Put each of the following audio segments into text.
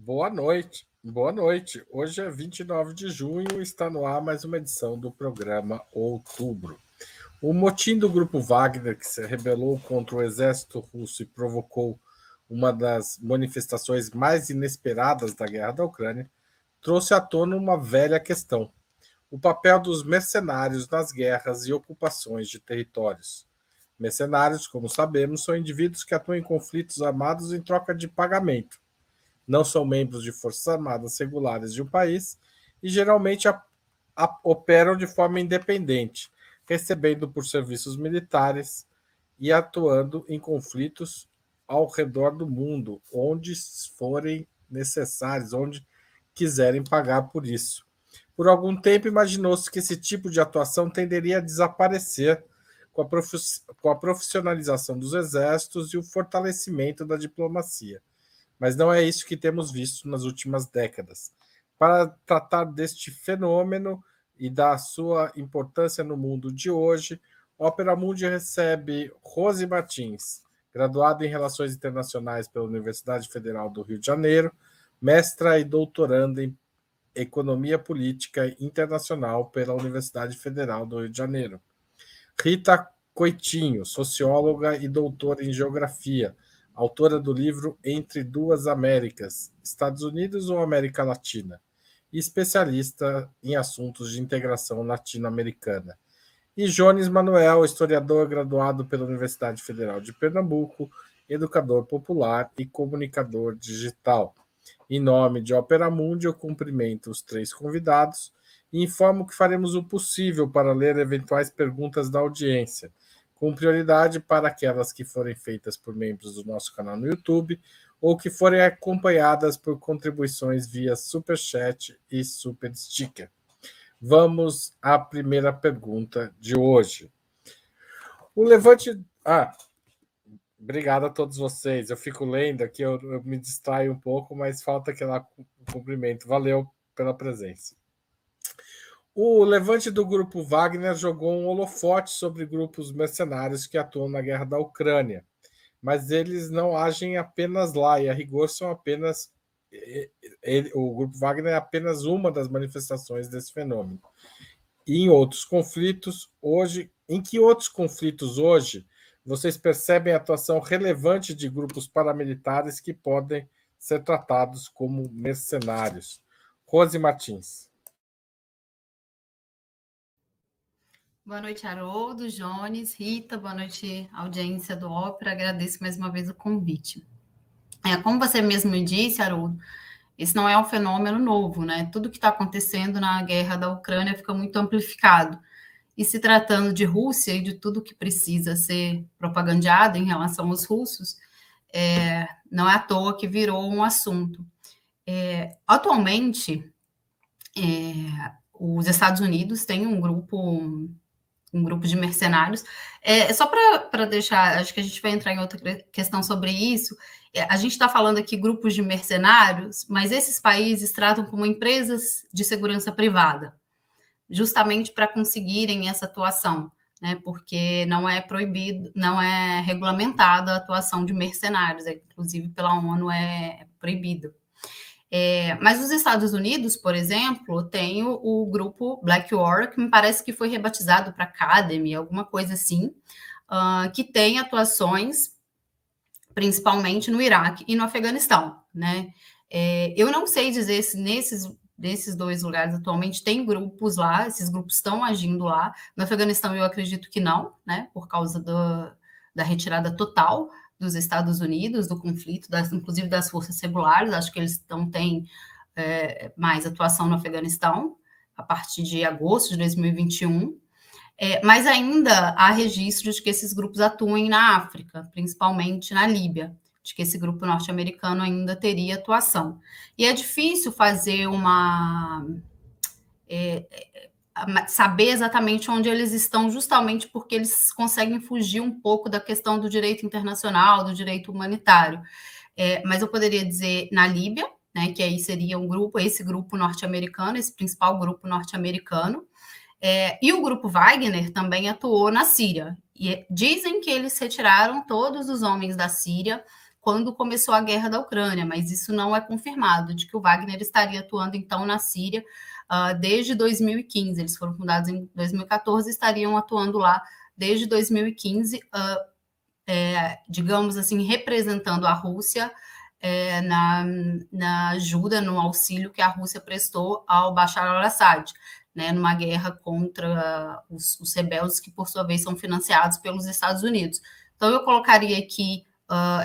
Boa noite, boa noite. Hoje é 29 de junho e está no ar mais uma edição do programa Outubro. O motim do grupo Wagner, que se rebelou contra o exército russo e provocou uma das manifestações mais inesperadas da guerra da Ucrânia, trouxe à tona uma velha questão: o papel dos mercenários nas guerras e ocupações de territórios. Mercenários, como sabemos, são indivíduos que atuam em conflitos armados em troca de pagamento. Não são membros de forças armadas regulares de um país e geralmente operam de forma independente, recebendo por serviços militares e atuando em conflitos ao redor do mundo, onde forem necessários, onde quiserem pagar por isso. Por algum tempo, imaginou-se que esse tipo de atuação tenderia a desaparecer com a profissionalização dos exércitos e o fortalecimento da diplomacia. Mas não é isso que temos visto nas últimas décadas. Para tratar deste fenômeno e da sua importância no mundo de hoje, Opera Mundi recebe Rose Martins, graduada em Relações Internacionais pela Universidade Federal do Rio de Janeiro, mestra e doutoranda em Economia Política Internacional pela Universidade Federal do Rio de Janeiro. Rita Coitinho, socióloga e doutora em Geografia, autora do livro Entre Duas Américas, Estados Unidos ou América Latina, e especialista em assuntos de integração latino-americana. E Jones Manuel, historiador graduado pela Universidade Federal de Pernambuco, educador popular e comunicador digital. Em nome de Opera Mundi, eu cumprimento os três convidados e informo que faremos o possível para ler eventuais perguntas da audiência, com prioridade para aquelas que forem feitas por membros do nosso canal no YouTube ou que forem acompanhadas por contribuições via Superchat e Super Sticker. Vamos à primeira pergunta de hoje. O levante... Obrigado a todos vocês. Eu fico lendo aqui, eu me distraio um pouco, mas falta aquele cumprimento. Valeu pela presença. O levante do grupo Wagner jogou um holofote sobre grupos mercenários que atuam na guerra da Ucrânia, mas eles não agem apenas lá, e a rigor são apenas... o grupo Wagner é apenas uma das manifestações desse fenômeno. E em outros conflitos, hoje... Em que outros conflitos hoje vocês percebem a atuação relevante de grupos paramilitares que podem ser tratados como mercenários? Rose Martins. Boa noite, Haroldo, Jones, Rita, boa noite, audiência do Ópera. Agradeço mais uma vez o convite. Como você mesmo disse, Haroldo, esse não é um fenômeno novo, né? Tudo que está acontecendo na guerra da Ucrânia fica muito amplificado. E se tratando de Rússia e de tudo que precisa ser propagandeado em relação aos russos, não é à toa que virou um assunto. Atualmente, os Estados Unidos têm um grupo de mercenários. Só para deixar, acho que a gente vai entrar em outra questão sobre isso. A gente está falando aqui grupos de mercenários, mas esses países tratam como empresas de segurança privada, justamente para conseguirem essa atuação, né? Porque não é proibido, não é regulamentada a atuação de mercenários, inclusive pela ONU é proibido. Mas os Estados Unidos, por exemplo, tem o grupo Blackwater, que me parece que foi rebatizado para Academy, alguma coisa assim, que tem atuações principalmente no Iraque e no Afeganistão, né? Eu não sei dizer se nesses dois lugares atualmente tem grupos lá, esses grupos estão agindo lá. No Afeganistão eu acredito que não, né? Por causa da retirada total dos Estados Unidos, do conflito, inclusive das forças regulares. Acho que eles não têm mais atuação no Afeganistão a partir de agosto de 2021. Mas ainda há registros de que esses grupos atuem na África, principalmente na Líbia, de que esse grupo norte-americano ainda teria atuação. E é difícil fazer saber exatamente onde eles estão, justamente porque eles conseguem fugir um pouco da questão do direito internacional, do direito humanitário. Mas eu poderia dizer na Líbia, né, que aí seria esse grupo norte-americano, esse principal grupo norte-americano. E o grupo Wagner também atuou na Síria. E dizem que eles retiraram todos os homens da Síria quando começou a guerra da Ucrânia, mas isso não é confirmado, de que o Wagner estaria atuando, então, na Síria desde 2015. Eles foram fundados em 2014 e estariam atuando lá desde 2015, digamos assim, representando a Rússia na ajuda, no auxílio que a Rússia prestou ao Bashar al-Assad, né, numa guerra contra os rebeldes que, por sua vez, são financiados pelos Estados Unidos. Então, eu colocaria aqui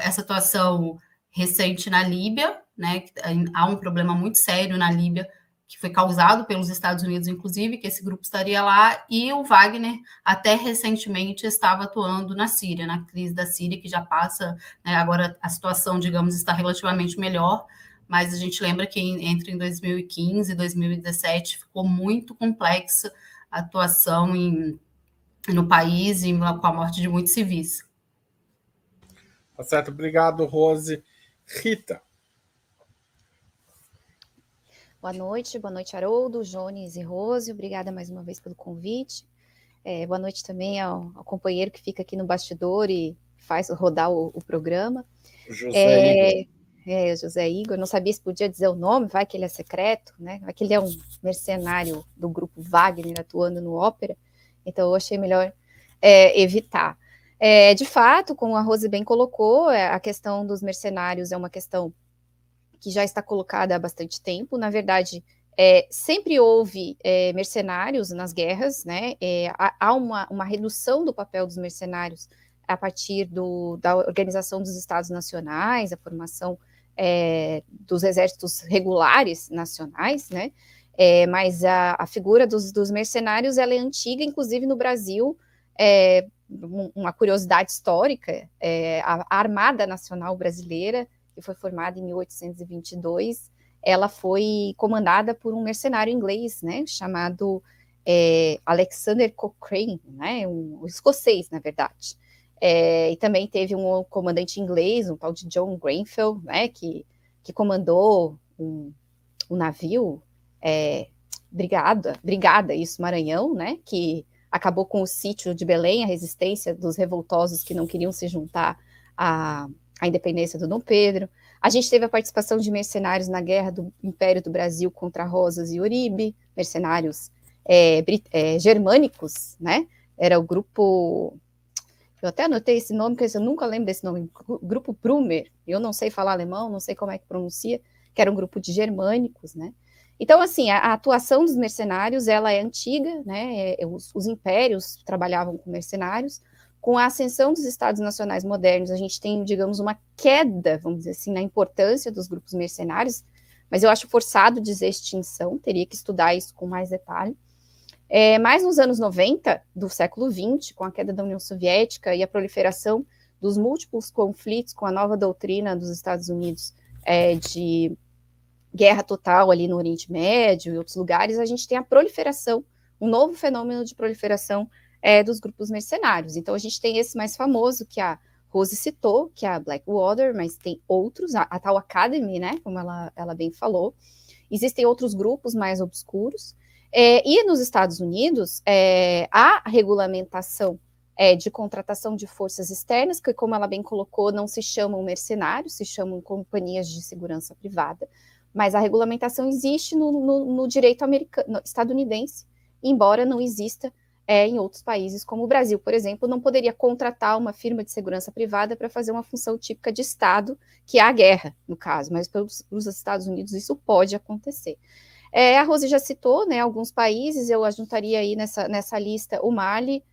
essa atuação recente na Líbia, né, que há um problema muito sério na Líbia, que foi causado pelos Estados Unidos, inclusive, que esse grupo estaria lá, e o Wagner, até recentemente, estava atuando na Síria, na crise da Síria, que já passa, né, agora a situação, digamos, está relativamente melhor, mas a gente lembra que entre 2015 e 2017 ficou muito complexa a atuação no país e com a morte de muitos civis. Tá certo, obrigado, Rose. Rita. Boa noite, Haroldo, Jones e Rose, obrigada mais uma vez pelo convite. Boa noite também ao companheiro que fica aqui no bastidor e faz rodar o programa. José Igor. José Igor, não sabia se podia dizer o nome, vai que ele é secreto, né? Vai que ele é um mercenário do grupo Wagner atuando no ópera, então eu achei melhor evitar. De fato, como a Rose bem colocou, a questão dos mercenários é uma questão que já está colocada há bastante tempo. Na verdade, sempre houve mercenários nas guerras, né? Há uma redução do papel dos mercenários a partir da organização dos Estados Nacionais, a formação dos exércitos regulares nacionais, né? Mas a figura dos mercenários ela é antiga, inclusive no Brasil. Uma curiosidade histórica, a Armada Nacional Brasileira, que foi formada em 1822, ela foi comandada por um mercenário inglês, né, chamado Alexander Cochrane, né, um escocês, na verdade. E também teve um comandante inglês, um tal de John Grenfell, né, que comandou um navio, Brigada, isso, Maranhão, né, que acabou com o sítio de Belém, a resistência dos revoltosos que não queriam se juntar à independência do Dom Pedro. A gente teve a participação de mercenários na guerra do Império do Brasil contra Rosas e Uribe, mercenários germânicos, né? Era o grupo... Eu até anotei esse nome, porque eu nunca lembro desse nome. Grupo Brumer. Eu não sei falar alemão, não sei como é que pronuncia, que era um grupo de germânicos, né? Então, assim, a atuação dos mercenários, ela é antiga, né? Os impérios trabalhavam com mercenários. Com a ascensão dos Estados Nacionais modernos, a gente tem, digamos, uma queda, vamos dizer assim, na importância dos grupos mercenários, mas eu acho forçado dizer extinção, teria que estudar isso com mais detalhe. Mas nos anos 90 do século XX, com a queda da União Soviética e a proliferação dos múltiplos conflitos com a nova doutrina dos Estados Unidos de guerra total ali no Oriente Médio e outros lugares, a gente tem a proliferação, um novo fenômeno de proliferação dos grupos mercenários. Então, a gente tem esse mais famoso, que a Rose citou, que é a Blackwater, mas tem outros, a tal Academy, né, como ela bem falou. Existem outros grupos mais obscuros. E nos Estados Unidos, há regulamentação de contratação de forças externas, que, como ela bem colocou, não se chamam mercenários, se chamam companhias de segurança privada, mas a regulamentação existe no direito estadunidense, embora não exista em outros países, como o Brasil, por exemplo, não poderia contratar uma firma de segurança privada para fazer uma função típica de Estado, que é a guerra, no caso, mas pelos Estados Unidos isso pode acontecer. A Rose já citou, né, alguns países, eu juntaria aí nessa lista o Mali,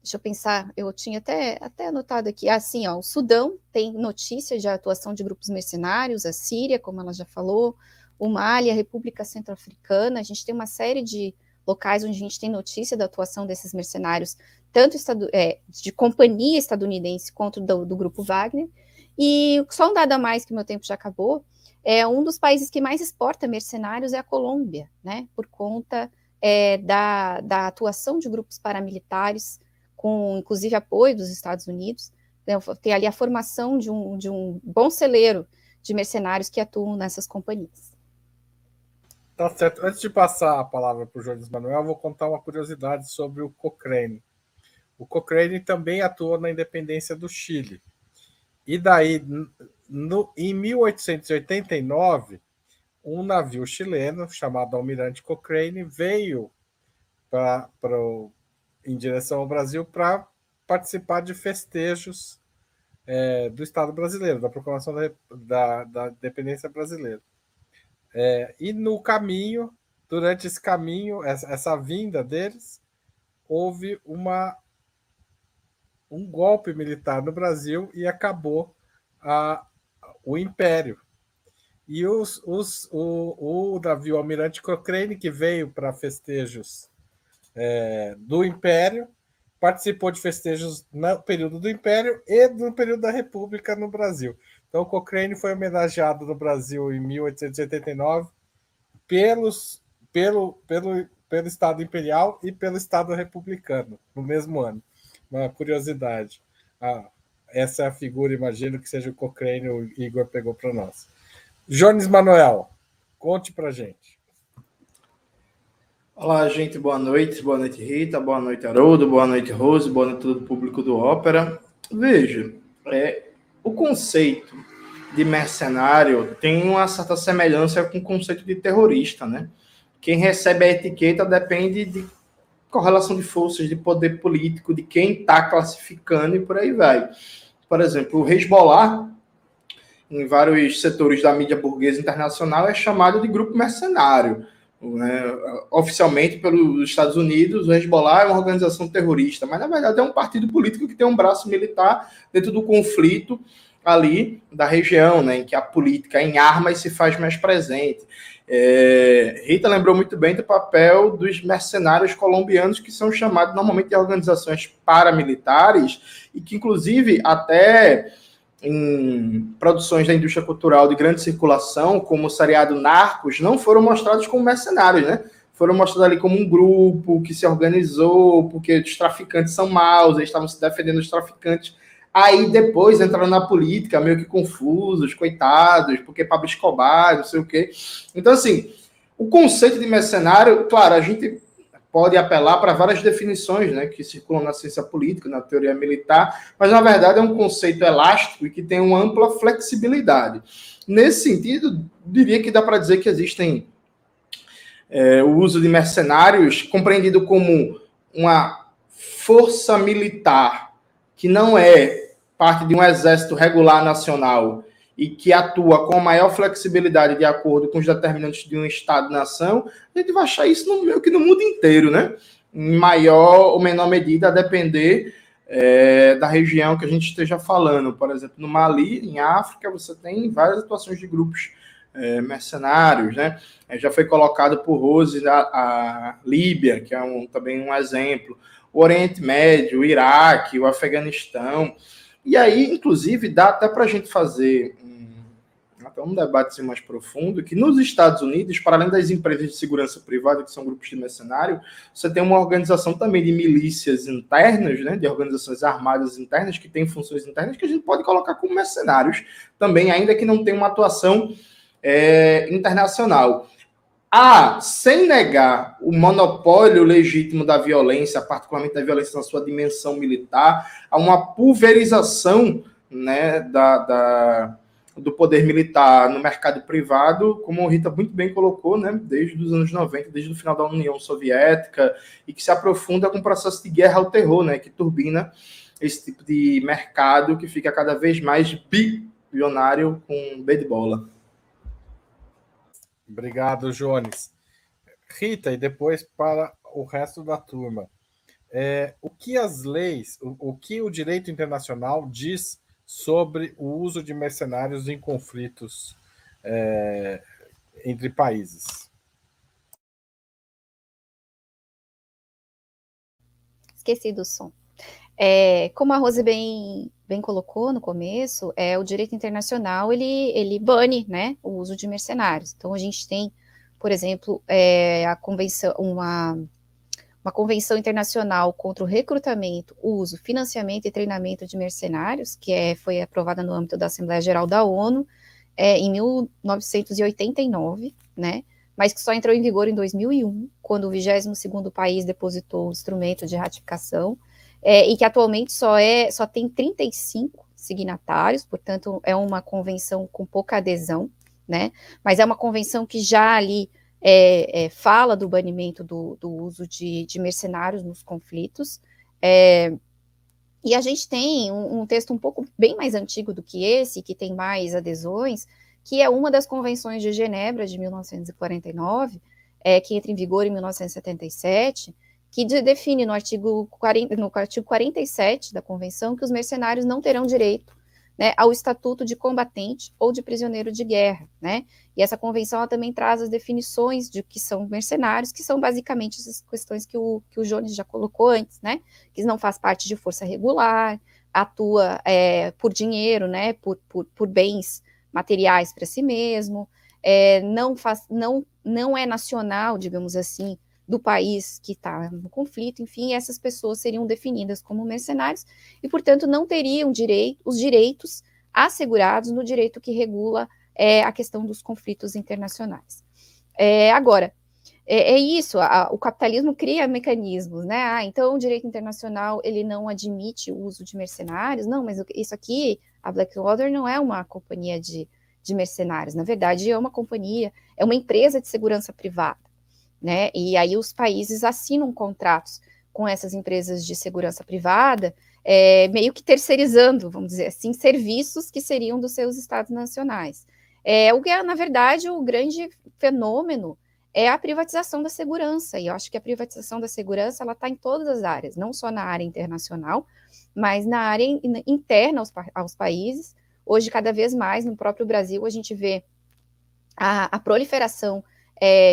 deixa eu pensar, eu tinha até anotado aqui, assim, o Sudão tem notícia de atuação de grupos mercenários, a Síria, como ela já falou, o Mali, a República Centro-Africana, a gente tem uma série de locais onde a gente tem notícia da atuação desses mercenários, tanto de companhia estadunidense quanto do grupo Wagner. E só um dado a mais, que meu tempo já acabou, um dos países que mais exporta mercenários é a Colômbia, né, por conta da atuação de grupos paramilitares, com inclusive apoio dos Estados Unidos, né, tem ali a formação de um bom celeiro de mercenários que atuam nessas companhias. Tá certo. Antes de passar a palavra para o Jones Manuel, eu vou contar uma curiosidade sobre o Cochrane. o Cochrane também atuou na independência do Chile. E daí, em 1889, um navio chileno chamado Almirante Cochrane veio em direção ao Brasil para participar de festejos do Estado brasileiro, da proclamação da independência brasileira. E no caminho, durante esse caminho, essa vinda deles, houve um golpe militar no Brasil e acabou o Império. E o navio Almirante Cochrane, que veio para festejos do Império, participou de festejos no período do Império e no período da República no Brasil. Então, Cochrane foi homenageado no Brasil em 1889 pelo Estado Imperial e pelo Estado Republicano, no mesmo ano. Uma curiosidade. Essa é a figura, imagino que seja o Cochrane, o Igor pegou para nós. Jones Manuel, conte para a gente. Olá, gente, boa noite Rita, boa noite Haroldo, boa noite Rose, boa noite todo o público do Ópera. Veja, o conceito de mercenário tem uma certa semelhança com o conceito de terrorista, né? Quem recebe a etiqueta depende de correlação de forças, de poder político, de quem está classificando e por aí vai. Por exemplo, o Hezbollah, em vários setores da mídia burguesa internacional, é chamado de grupo mercenário. Oficialmente pelos Estados Unidos, o Hezbollah é uma organização terrorista, mas na verdade é um partido político que tem um braço militar dentro do conflito ali da região, né, em que a política em armas se faz mais presente. Rita lembrou muito bem do papel dos mercenários colombianos, que são chamados normalmente de organizações paramilitares e que inclusive até em produções da indústria cultural de grande circulação, como o seriado Narcos, não foram mostrados como mercenários, né? Foram mostrados ali como um grupo que se organizou, porque os traficantes são maus, eles estavam se defendendo dos traficantes. Aí depois entraram na política, meio que confusos, coitados, porque Pablo Escobar, não sei o quê. Então, assim, o conceito de mercenário, claro, a gente pode apelar para várias definições, né, que circulam na ciência política, na teoria militar, mas na verdade é um conceito elástico e que tem uma ampla flexibilidade. Nesse sentido, diria que dá para dizer que existem o uso de mercenários compreendido como uma força militar que não é parte de um exército regular nacional e que atua com maior flexibilidade de acordo com os determinantes de um Estado-nação, a gente vai achar isso meio que no mundo inteiro, né? Em maior ou menor medida, a depender da região que a gente esteja falando. Por exemplo, no Mali, em África, você tem várias atuações de grupos mercenários, né? Já foi colocado por Rose a Líbia, que é também um exemplo, o Oriente Médio, o Iraque, o Afeganistão. E aí, inclusive, dá até para a gente fazer um debate mais profundo, que nos Estados Unidos, para além das empresas de segurança privada, que são grupos de mercenário, você tem uma organização também de milícias internas, né, de organizações armadas internas, que têm funções internas, que a gente pode colocar como mercenários também, ainda que não tenha uma atuação internacional. Sem negar o monopólio legítimo da violência, particularmente da violência na sua dimensão militar, há uma pulverização, né, do poder militar no mercado privado, como o Rita muito bem colocou, né, desde os anos 90, desde o final da União Soviética, e que se aprofunda com o processo de guerra ao terror, né, que turbina esse tipo de mercado que fica cada vez mais bilionário com B de bola. Obrigado, Jones. Rita, e depois para o resto da turma. O que as leis, o que o direito internacional diz sobre o uso de mercenários em conflitos entre países? Esqueci do som. Como a Rose bem colocou no começo, o direito internacional ele bane, né, o uso de mercenários. Então a gente tem, por exemplo, a convenção, uma convenção internacional contra o recrutamento, uso, financiamento e treinamento de mercenários, que foi aprovada no âmbito da Assembleia Geral da ONU em 1989, né, mas que só entrou em vigor em 2001, quando o 22º país depositou o instrumento de ratificação. e que atualmente só tem 35 signatários, portanto, é uma convenção com pouca adesão, né? Mas é uma convenção que já ali fala do banimento do uso de mercenários nos conflitos. E a gente tem um texto um pouco bem mais antigo do que esse, que tem mais adesões, que é uma das convenções de Genebra de 1949, que entra em vigor em 1977, que define no artigo 47 da convenção que os mercenários não terão direito, né, ao estatuto de combatente ou de prisioneiro de guerra, né? E essa convenção ela também traz as definições de que são mercenários, que são basicamente essas questões que o Jones já colocou antes, né? Que não faz parte de força regular, atua por dinheiro, né? Por bens materiais para si mesmo, não é nacional, digamos assim, do país que está no conflito, enfim, essas pessoas seriam definidas como mercenários e, portanto, não teriam os direitos assegurados no direito que regula a questão dos conflitos internacionais. Agora, isso, o capitalismo cria mecanismos, né? Então, o direito internacional, ele não admite o uso de mercenários, não, mas isso aqui, a Blackwater não é uma companhia de mercenários, na verdade, é uma empresa de segurança privada, né? E aí os países assinam contratos com essas empresas de segurança privada, meio que terceirizando, vamos dizer assim, serviços que seriam dos seus estados nacionais. Na verdade, o grande fenômeno é a privatização da segurança, e eu acho que a privatização da segurança ela está em todas as áreas, não só na área internacional, mas na área interna aos países. Hoje, cada vez mais, no próprio Brasil, a gente vê a proliferação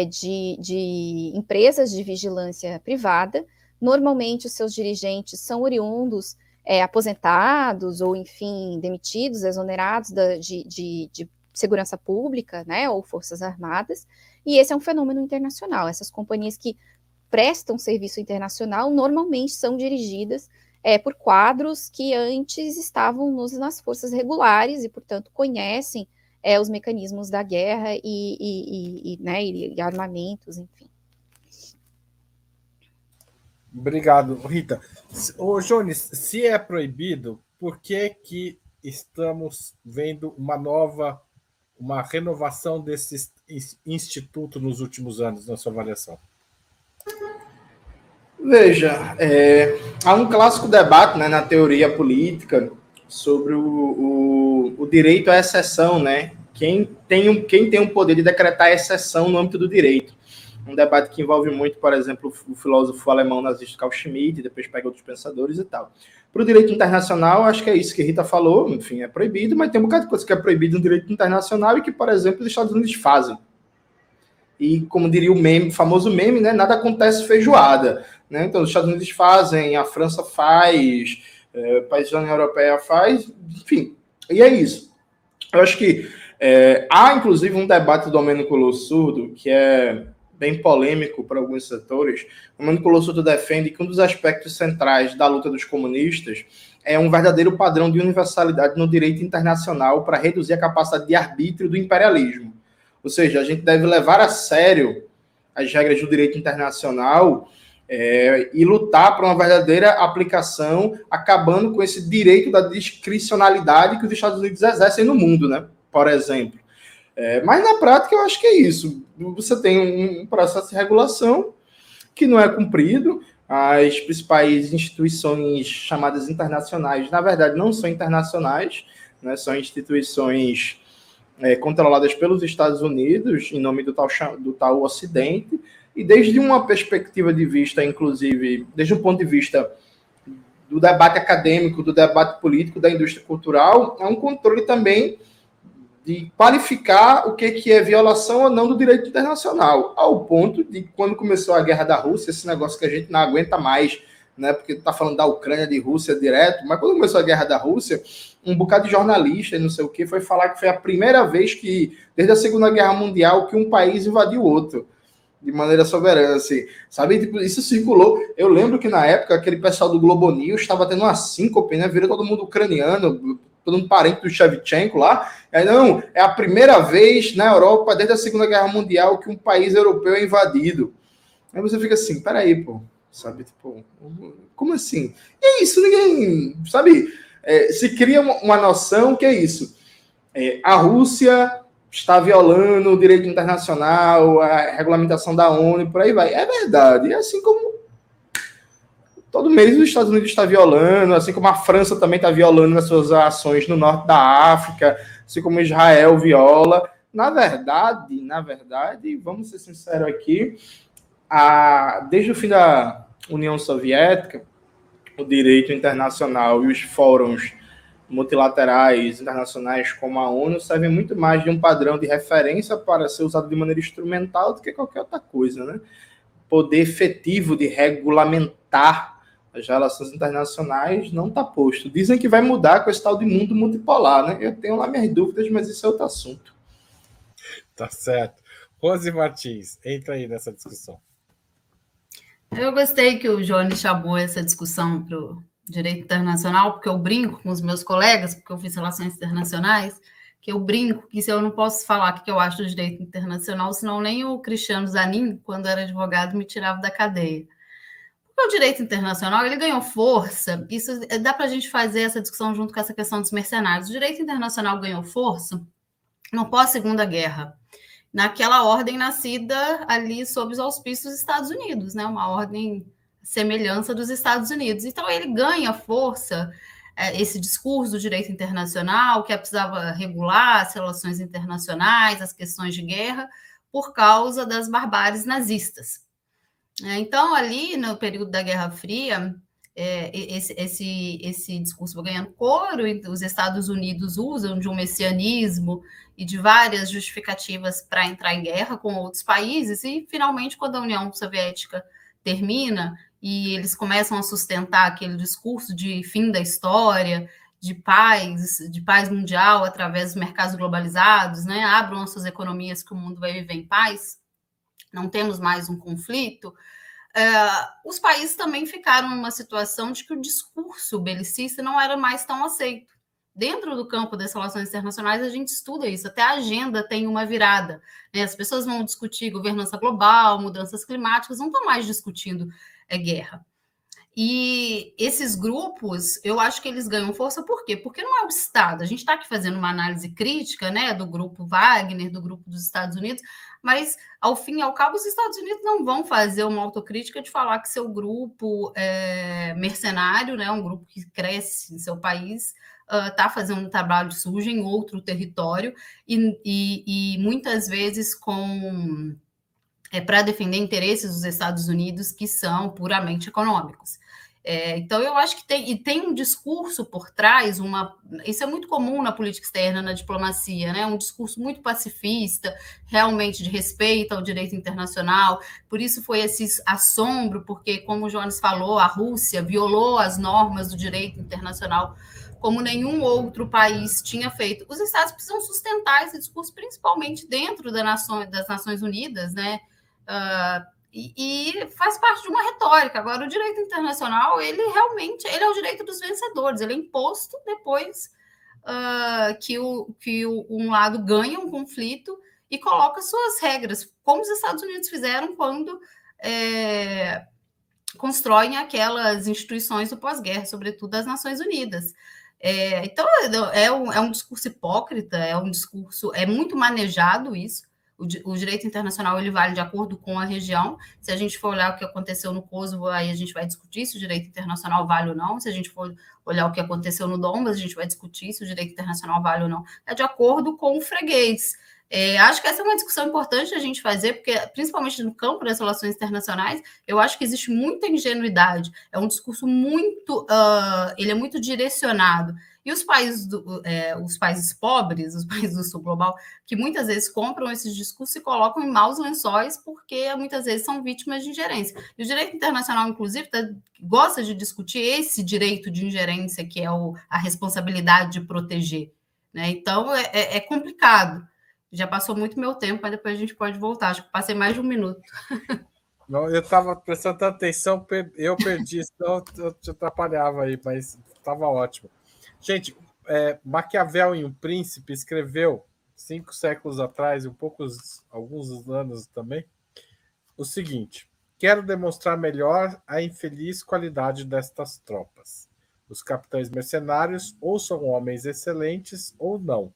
de empresas de vigilância privada. Normalmente os seus dirigentes são oriundos, aposentados ou, enfim, demitidos, exonerados de segurança pública, né, ou forças armadas, e esse é um fenômeno internacional. Essas companhias que prestam serviço internacional normalmente são dirigidas por quadros que antes estavam nas forças regulares e, portanto, conhecem os mecanismos da guerra e armamentos, enfim. Obrigado, Rita. Ô, Jones, se é proibido, por que estamos vendo uma renovação desse instituto nos últimos anos, na sua avaliação? Veja, há um clássico debate, né, na teoria política sobre o direito à exceção, né? Quem tem o poder de decretar exceção no âmbito do direito. Um debate que envolve muito, por exemplo, o filósofo alemão nazista Carl Schmitt, depois pega outros pensadores e tal. Para o direito internacional, acho que é isso que a Rita falou, enfim, é proibido, mas tem um bocado de coisa que é proibido no direito internacional e que, por exemplo, os Estados Unidos fazem. E, como diria o famoso meme, né, nada acontece feijoada. Né? Então, os Estados Unidos fazem, a França faz, países da União Europeia faz, enfim, e é isso. Eu acho que há, inclusive, um debate do Domênico Lossurdo, que é bem polêmico para alguns setores. O Domênico Lossurdo defende que um dos aspectos centrais da luta dos comunistas é um verdadeiro padrão de universalidade no direito internacional para reduzir a capacidade de arbítrio do imperialismo. Ou seja, a gente deve levar a sério as regras do direito internacional e lutar por uma verdadeira aplicação, acabando com esse direito da discricionalidade que os Estados Unidos exercem no mundo, né? Por exemplo. Mas na prática eu acho que é isso. Você tem um processo de regulação que não é cumprido. As principais instituições chamadas internacionais, na verdade, não são internacionais, né? São instituições controladas pelos Estados Unidos, em nome do tal Ocidente, e desde uma perspectiva de vista, inclusive, desde um ponto de vista do debate acadêmico, do debate político, da indústria cultural, é um controle também de qualificar o que é violação ou não do direito internacional, ao ponto de, quando começou a guerra da Rússia, esse negócio que a gente não aguenta mais, né, porque está falando da Ucrânia, de Rússia direto, mas quando começou a guerra da Rússia, um bocado de jornalista e não sei o que foi falar que foi a primeira vez que, desde a Segunda Guerra Mundial, que um país invadiu o outro, de maneira soberana, assim, sabe? Tipo, isso circulou. Eu lembro que, na época, aquele pessoal do Globo News estava tendo uma síncope, né? Virou todo mundo ucraniano, todo mundo parente do Shevchenko lá. Não, é a primeira vez na Europa, desde a Segunda Guerra Mundial, que um país europeu é invadido. Aí você fica assim, peraí, pô, sabe? Tipo, como assim? E é isso, ninguém, sabe? Se cria uma noção que é isso. A Rússia está violando o direito internacional, a regulamentação da ONU, por aí vai. É verdade. Assim como todo mês os Estados Unidos está violando, assim como a França também está violando nas suas ações no norte da África, assim como Israel viola. Na verdade, vamos ser sinceros aqui, desde o fim da União Soviética, o direito internacional e os fóruns multilaterais internacionais como a ONU servem muito mais de um padrão de referência para ser usado de maneira instrumental do que qualquer outra coisa, né? Poder efetivo de regulamentar as relações internacionais não está posto. Dizem que vai mudar com esse tal de mundo multipolar, né? Eu tenho lá minhas dúvidas, mas isso é outro assunto. Tá certo. Rose Martins, entra aí nessa discussão. Eu gostei que o Jones chamou essa discussão para o direito internacional, porque eu brinco com os meus colegas, porque eu fiz relações internacionais, que eu brinco que se eu não posso falar o que eu acho do direito internacional, senão nem o Cristiano Zanin, quando era advogado, me tirava da cadeia. Porque o direito internacional, ele ganhou força, isso dá para a gente fazer essa discussão junto com essa questão dos mercenários. O direito internacional ganhou força no pós-Segunda Guerra, naquela ordem nascida ali sob os auspícios dos Estados Unidos, né? Uma ordem semelhança dos Estados Unidos. Então, ele ganha força, esse discurso do direito internacional, que precisava regular as relações internacionais, as questões de guerra, por causa das barbáries nazistas. Então, ali no período da Guerra Fria, esse discurso vai ganhando coro, e os Estados Unidos usam de um messianismo e de várias justificativas para entrar em guerra com outros países, e finalmente, quando a União Soviética termina e eles começam a sustentar aquele discurso de fim da história, de paz mundial através dos mercados globalizados, né? Abram as suas economias que o mundo vai viver em paz, não temos mais um conflito. Os países também ficaram numa situação de que o discurso belicista não era mais tão aceito. Dentro do campo das relações internacionais, a gente estuda isso, até a agenda tem uma virada, né? As pessoas vão discutir governança global, mudanças climáticas, não estão mais discutindo guerra. E esses grupos, eu acho que eles ganham força, por quê? Porque não é o Estado. A gente está aqui fazendo uma análise crítica, né, do grupo Wagner, do grupo dos Estados Unidos, mas, ao fim e ao cabo, os Estados Unidos não vão fazer uma autocrítica de falar que seu grupo mercenário, né, um grupo que cresce em seu país, está fazendo um trabalho sujo em outro território e muitas vezes para defender interesses dos Estados Unidos que são puramente econômicos. Então, eu acho que tem um discurso por trás, isso é muito comum na política externa, na diplomacia, né? Um discurso muito pacifista, realmente de respeito ao direito internacional. Por isso foi esse assombro, porque, como o Jones falou, a Rússia violou as normas do direito internacional como nenhum outro país tinha feito. Os Estados precisam sustentar esse discurso, principalmente dentro das Nações Unidas, né? E faz parte de uma retórica. Agora, o direito internacional, ele é o direito dos vencedores, ele é imposto depois que um lado ganha um conflito e coloca suas regras, como os Estados Unidos fizeram quando constroem aquelas instituições do pós-guerra, sobretudo as Nações Unidas. Então, é um discurso hipócrita, é muito manejado isso. O direito internacional ele vale de acordo com a região. Se a gente for olhar o que aconteceu no Kosovo, aí a gente vai discutir se o direito internacional vale ou não. Se a gente for olhar o que aconteceu no Donbas, a gente vai discutir se o direito internacional vale ou não. É de acordo com o freguês. Acho que essa é uma discussão importante a gente fazer, porque, principalmente no campo das relações internacionais, eu acho que existe muita ingenuidade. É um discurso ele é muito direcionado. E os países pobres, os países do sul global, que muitas vezes compram esses discursos e colocam em maus lençóis, porque muitas vezes são vítimas de ingerência. E o direito internacional, inclusive, gosta de discutir esse direito de ingerência, que é a responsabilidade de proteger, né? Então, é complicado. Já passou muito meu tempo, mas depois a gente pode voltar. Acho que passei mais de 1 minuto. Não, eu estava prestando atenção, eu perdi, senão eu te atrapalhava aí, mas estava ótimo. Gente, Maquiavel em Um Príncipe escreveu 5 séculos atrás, alguns anos também, o seguinte: Quero demonstrar melhor a infeliz qualidade destas tropas. Os capitães mercenários ou são homens excelentes ou não.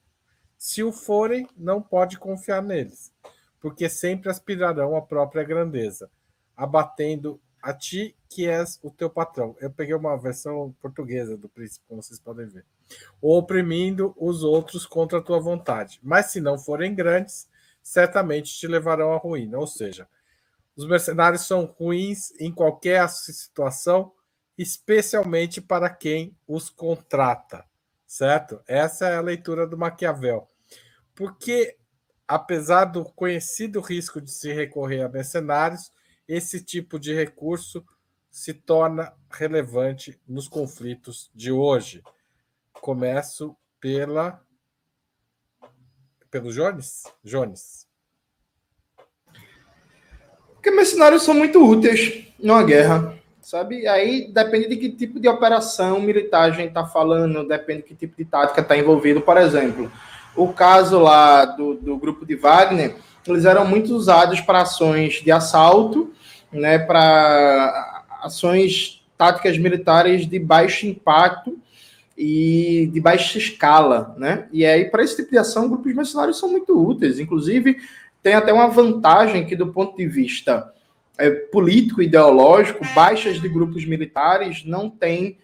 Se o forem, não pode confiar neles, porque sempre aspirarão à própria grandeza, abatendo a ti que és o teu patrão. Eu peguei uma versão portuguesa do Príncipe, como vocês podem ver. Ou oprimindo os outros contra a tua vontade. Mas se não forem grandes, certamente te levarão à ruína. Ou seja, os mercenários são ruins em qualquer situação, especialmente para quem os contrata, certo? Essa é a leitura do Maquiavel. Porque, apesar do conhecido risco de se recorrer a mercenários, esse tipo de recurso se torna relevante nos conflitos de hoje. Começo pelo Jones? Jones. Porque mercenários são muito úteis numa guerra, sabe? Aí depende de que tipo de operação militar a gente está falando, depende de que tipo de tática está envolvido. Por exemplo, o caso lá do grupo de Wagner, eles eram muito usados para ações de assalto, né, para ações táticas militares de baixo impacto e de baixa escala, né? E aí, para esse tipo de ação, grupos mercenários são muito úteis. Inclusive, tem até uma vantagem que, do ponto de vista político e ideológico, baixas de grupos militares não têm,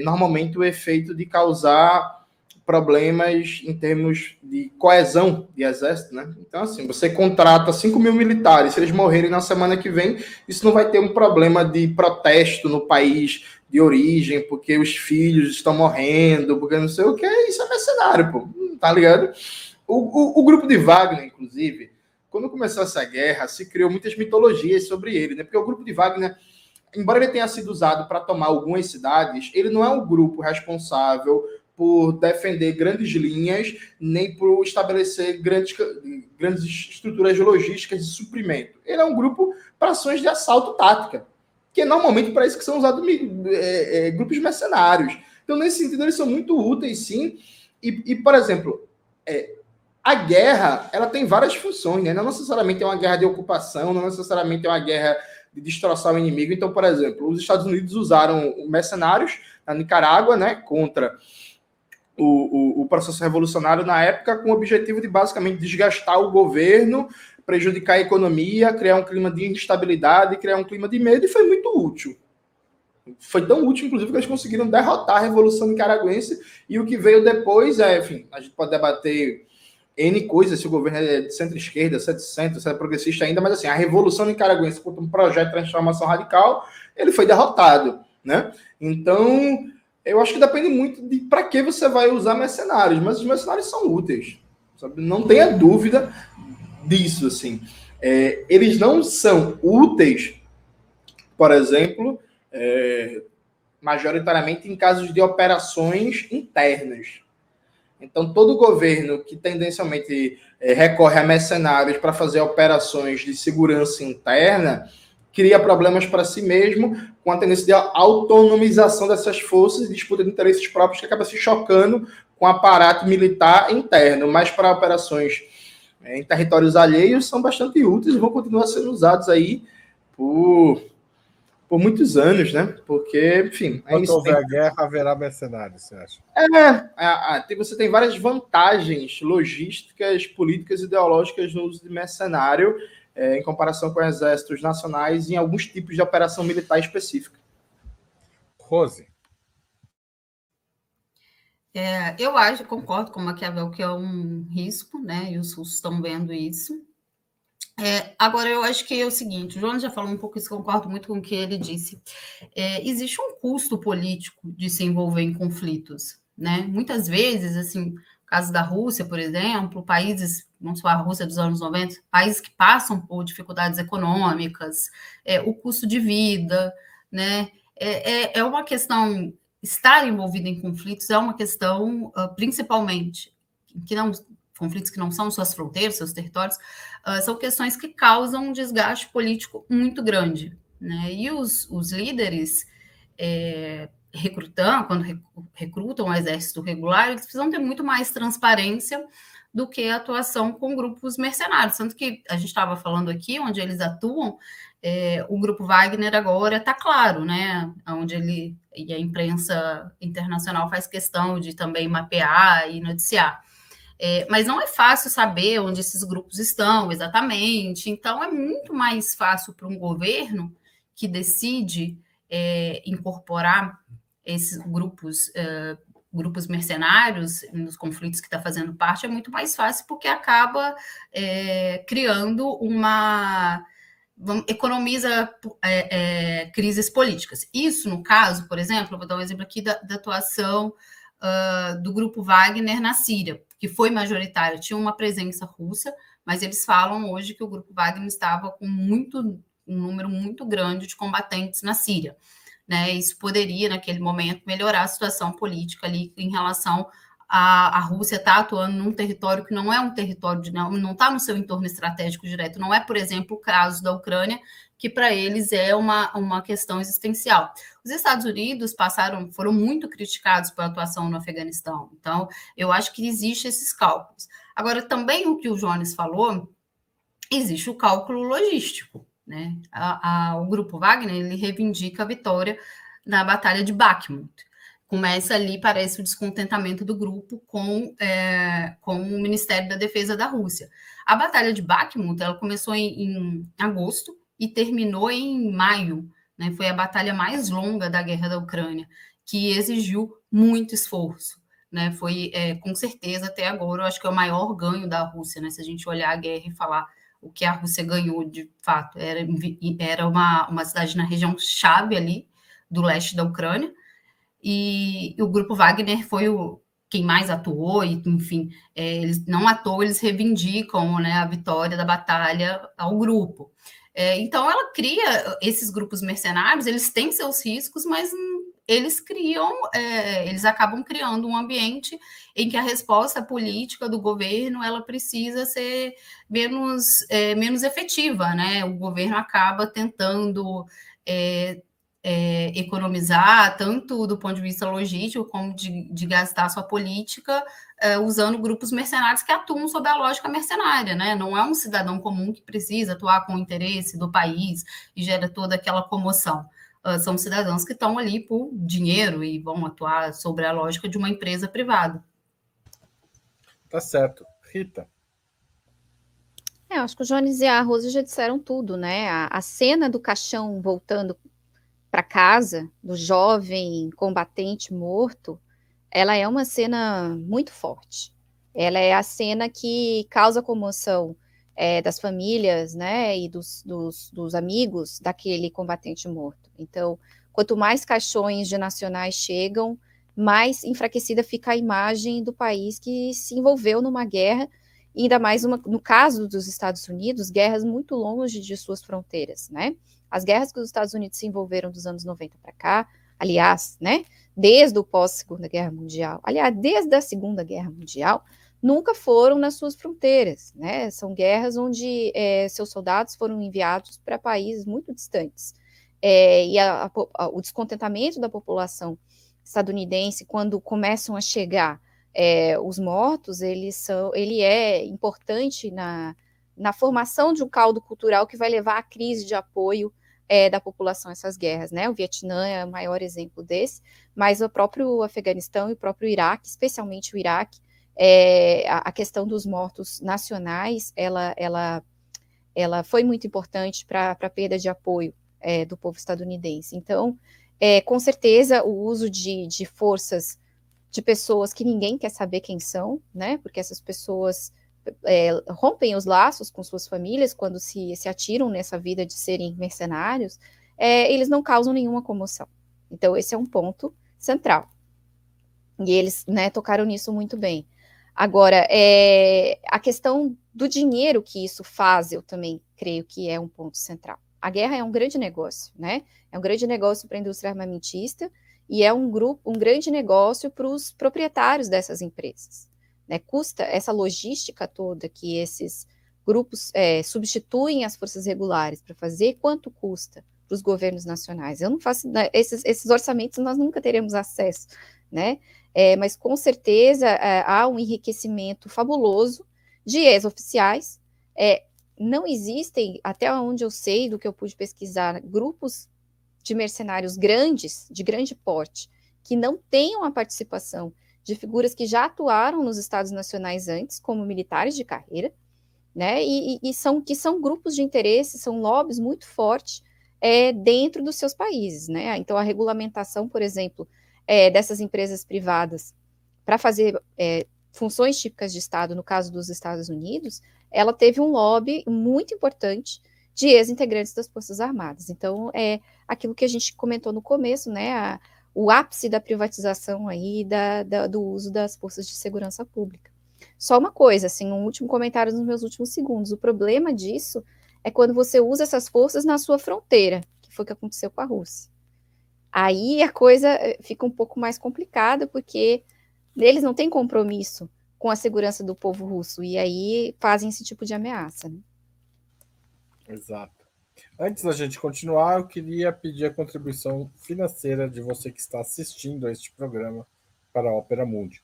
normalmente, o efeito de causar problemas em termos de coesão de exército, né? Então, assim, você contrata 5 mil militares, se eles morrerem na semana que vem, isso não vai ter um problema de protesto no país de origem, porque os filhos estão morrendo, porque não sei o que, isso é mercenário, pô, tá ligado? O grupo de Wagner, inclusive, quando começou essa guerra, se criou muitas mitologias sobre ele, né? Porque o grupo de Wagner, embora ele tenha sido usado para tomar algumas cidades, ele não é um grupo responsável por defender grandes linhas, nem por estabelecer grandes estruturas logísticas de suprimento. Ele é um grupo para ações de assalto tática, que é normalmente para isso que são usados grupos mercenários. Então, nesse sentido, eles são muito úteis, sim. E por exemplo, a guerra, ela tem várias funções, né? Não necessariamente é uma guerra de ocupação, não necessariamente é uma guerra de destroçar o inimigo. Então, por exemplo, os Estados Unidos usaram mercenários na Nicarágua, né, contra o processo revolucionário na época, com o objetivo de basicamente desgastar o governo, prejudicar a economia, criar um clima de instabilidade, criar um clima de medo, e foi muito útil. Foi tão útil, inclusive, que eles conseguiram derrotar a Revolução Nicaragüense, e o que veio depois enfim, a gente pode debater N coisas, se o governo é de centro-esquerda, se é de centro, se é progressista ainda, mas assim, a Revolução Nicaragüense, como um projeto de transformação radical, ele foi derrotado, né? Então, eu acho que depende muito de para que você vai usar mercenários, mas os mercenários são úteis, sabe? Não tenha dúvida disso, assim. Eles não são úteis, por exemplo, majoritariamente em casos de operações internas. Então, todo governo que tendencialmente recorre a mercenários para fazer operações de segurança interna cria problemas para si mesmo, com a tendência de autonomização dessas forças e disputa de interesses próprios, que acaba se chocando com o aparato militar interno. Mas para operações em territórios alheios são bastante úteis e vão continuar sendo usados aí por muitos anos, né? Porque, enfim... Quando houver a guerra, haverá mercenários, você acha? Você tem várias vantagens logísticas, políticas e ideológicas no uso de mercenário, em comparação com exércitos nacionais em alguns tipos de operação militar específica. Rose. Eu acho, concordo com o Maquiavel, que é um risco, né? E os russos estão vendo isso. Agora, eu acho que é o seguinte, o Jonas já falou um pouco isso, concordo muito com o que ele disse. Existe um custo político de se envolver em conflitos, né? Muitas vezes, assim, no caso da Rússia, por exemplo, países, não só a Rússia dos anos 90, países que passam por dificuldades econômicas, o custo de vida, né? É uma questão, estar envolvido em conflitos é uma questão, principalmente, conflitos que não são suas fronteiras, seus territórios, são questões que causam um desgaste político muito grande, né? E os líderes quando recrutam o exército regular, eles precisam ter muito mais transparência do que a atuação com grupos mercenários. Tanto que a gente estava falando aqui, onde eles atuam, o Grupo Wagner agora está claro, né? Onde ele e a imprensa internacional faz questão de também mapear e noticiar. Mas não é fácil saber onde esses grupos estão exatamente, então é muito mais fácil para um governo que decide incorporar esses grupos mercenários nos conflitos que está fazendo parte, é muito mais fácil porque acaba criando economiza crises políticas. Isso, no caso, por exemplo, eu vou dar um exemplo aqui da atuação do Grupo Wagner na Síria, que foi majoritário, tinha uma presença russa, mas eles falam hoje que o Grupo Wagner estava com um número muito grande de combatentes na Síria. Né? Isso poderia, naquele momento, melhorar a situação política ali em relação a Rússia está atuando num território que não é um território, não está no seu entorno estratégico direto, não é, por exemplo, o caso da Ucrânia, que para eles é uma questão existencial. Os Estados Unidos foram muito criticados pela atuação no Afeganistão, então eu acho que existe esses cálculos. Agora, também o que o Jones falou, existe o cálculo logístico, né? O Grupo Wagner, ele reivindica a vitória na Batalha de Bakhmut. Começa ali, parece, o descontentamento do grupo com o Ministério da Defesa da Rússia. A Batalha de Bakhmut, ela começou em agosto e terminou em maio, né? Foi a batalha mais longa da guerra da Ucrânia, que exigiu muito esforço, né? Foi, com certeza, até agora, eu acho que é o maior ganho da Rússia, né? Se a gente olhar a guerra e falar o que a Rússia ganhou, de fato, era uma cidade na região chave ali, do leste da Ucrânia, e o Grupo Wagner foi quem mais atuou, e, enfim, eles não à toa, eles reivindicam, né, a vitória da batalha ao grupo. Então, ela cria esses grupos mercenários, eles têm seus riscos, mas eles acabam criando um ambiente em que a resposta política do governo ela precisa ser menos efetiva, né? O governo acaba tentando economizar, tanto do ponto de vista logístico, como de gastar sua política, usando grupos mercenários que atuam sob a lógica mercenária, né? Não é um cidadão comum que precisa atuar com o interesse do país e gera toda aquela comoção. São cidadãos que estão ali por dinheiro e vão atuar sobre a lógica de uma empresa privada. Tá certo. Rita? Acho que o Jones e a Rosa já disseram tudo, né? A cena do caixão voltando para casa, do jovem combatente morto, ela é uma cena muito forte. Ela é a cena que causa comoção das famílias, né, e dos amigos daquele combatente morto. Então, quanto mais caixões de nacionais chegam, mais enfraquecida fica a imagem do país que se envolveu numa guerra, e ainda mais no caso dos Estados Unidos, guerras muito longe de suas fronteiras, né? As guerras que os Estados Unidos se envolveram dos anos 90 para cá, aliás, né, desde o pós-Segunda Guerra Mundial, aliás, desde a Segunda Guerra Mundial, nunca foram nas suas fronteiras, né? São guerras onde seus soldados foram enviados para países muito distantes. E o descontentamento da população estadunidense, quando começam a chegar os mortos, ele é importante na formação de um caldo cultural que vai levar à crise de apoio da população a essas guerras, né? O Vietnã é o maior exemplo desse, mas o próprio Afeganistão e o próprio Iraque, especialmente o Iraque, a questão dos mortos nacionais, ela foi muito importante para a perda de apoio do povo estadunidense. Então, com certeza, o uso de forças de pessoas que ninguém quer saber quem são, né? Porque essas pessoas rompem os laços com suas famílias quando se atiram nessa vida de serem mercenários, eles não causam nenhuma comoção. Então, esse é um ponto central. E eles, né, tocaram nisso muito bem. Agora, a questão do dinheiro que isso faz, eu também creio que é um ponto central. A guerra é um grande negócio, né? É um grande negócio para a indústria armamentista e é um grande negócio para os proprietários dessas empresas. Né? Custa essa logística toda que esses grupos substituem as forças regulares para fazer, quanto custa para os governos nacionais? Eu não faço, né, esses orçamentos nós nunca teremos acesso, né? Mas com certeza há um enriquecimento fabuloso de ex-oficiais, não existem, até onde eu sei, do que eu pude pesquisar, grupos de mercenários grandes, de grande porte, que não tenham a participação de figuras que já atuaram nos estados nacionais antes, como militares de carreira, né? Que são grupos de interesse, são lobbies muito fortes dentro dos seus países, né? Então, a regulamentação, por exemplo, dessas empresas privadas para fazer funções típicas de Estado, no caso dos Estados Unidos, ela teve um lobby muito importante de ex-integrantes das Forças Armadas. Então, é aquilo que a gente comentou no começo, né? O ápice da privatização aí do uso das forças de segurança pública. Só uma coisa, assim, um último comentário nos meus últimos segundos. O problema disso é quando você usa essas forças na sua fronteira, que foi o que aconteceu com a Rússia. Aí a coisa fica um pouco mais complicada, porque eles não têm compromisso com a segurança do povo russo, e aí fazem esse tipo de ameaça, né? Exato. Antes da gente continuar, eu queria pedir a contribuição financeira de você que está assistindo a este programa para a Opera Mundi.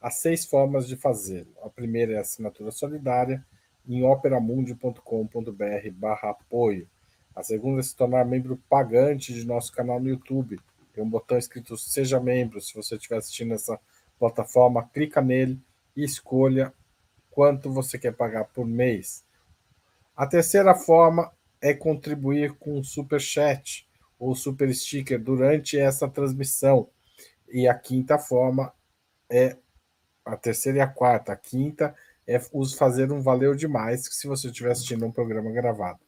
Há 6 formas de fazê-lo. A primeira é a assinatura solidária em operamundi.com.br/apoio. A segunda é se tornar membro pagante de nosso canal no YouTube. Tem um botão escrito Seja Membro. Se você estiver assistindo essa plataforma, clica nele e escolha quanto você quer pagar por mês. A terceira forma é contribuir com um super chat ou super sticker durante essa transmissão. E a quinta forma é a terceira e a quarta. A quinta é fazer um valeu demais se você estiver assistindo um programa gravado.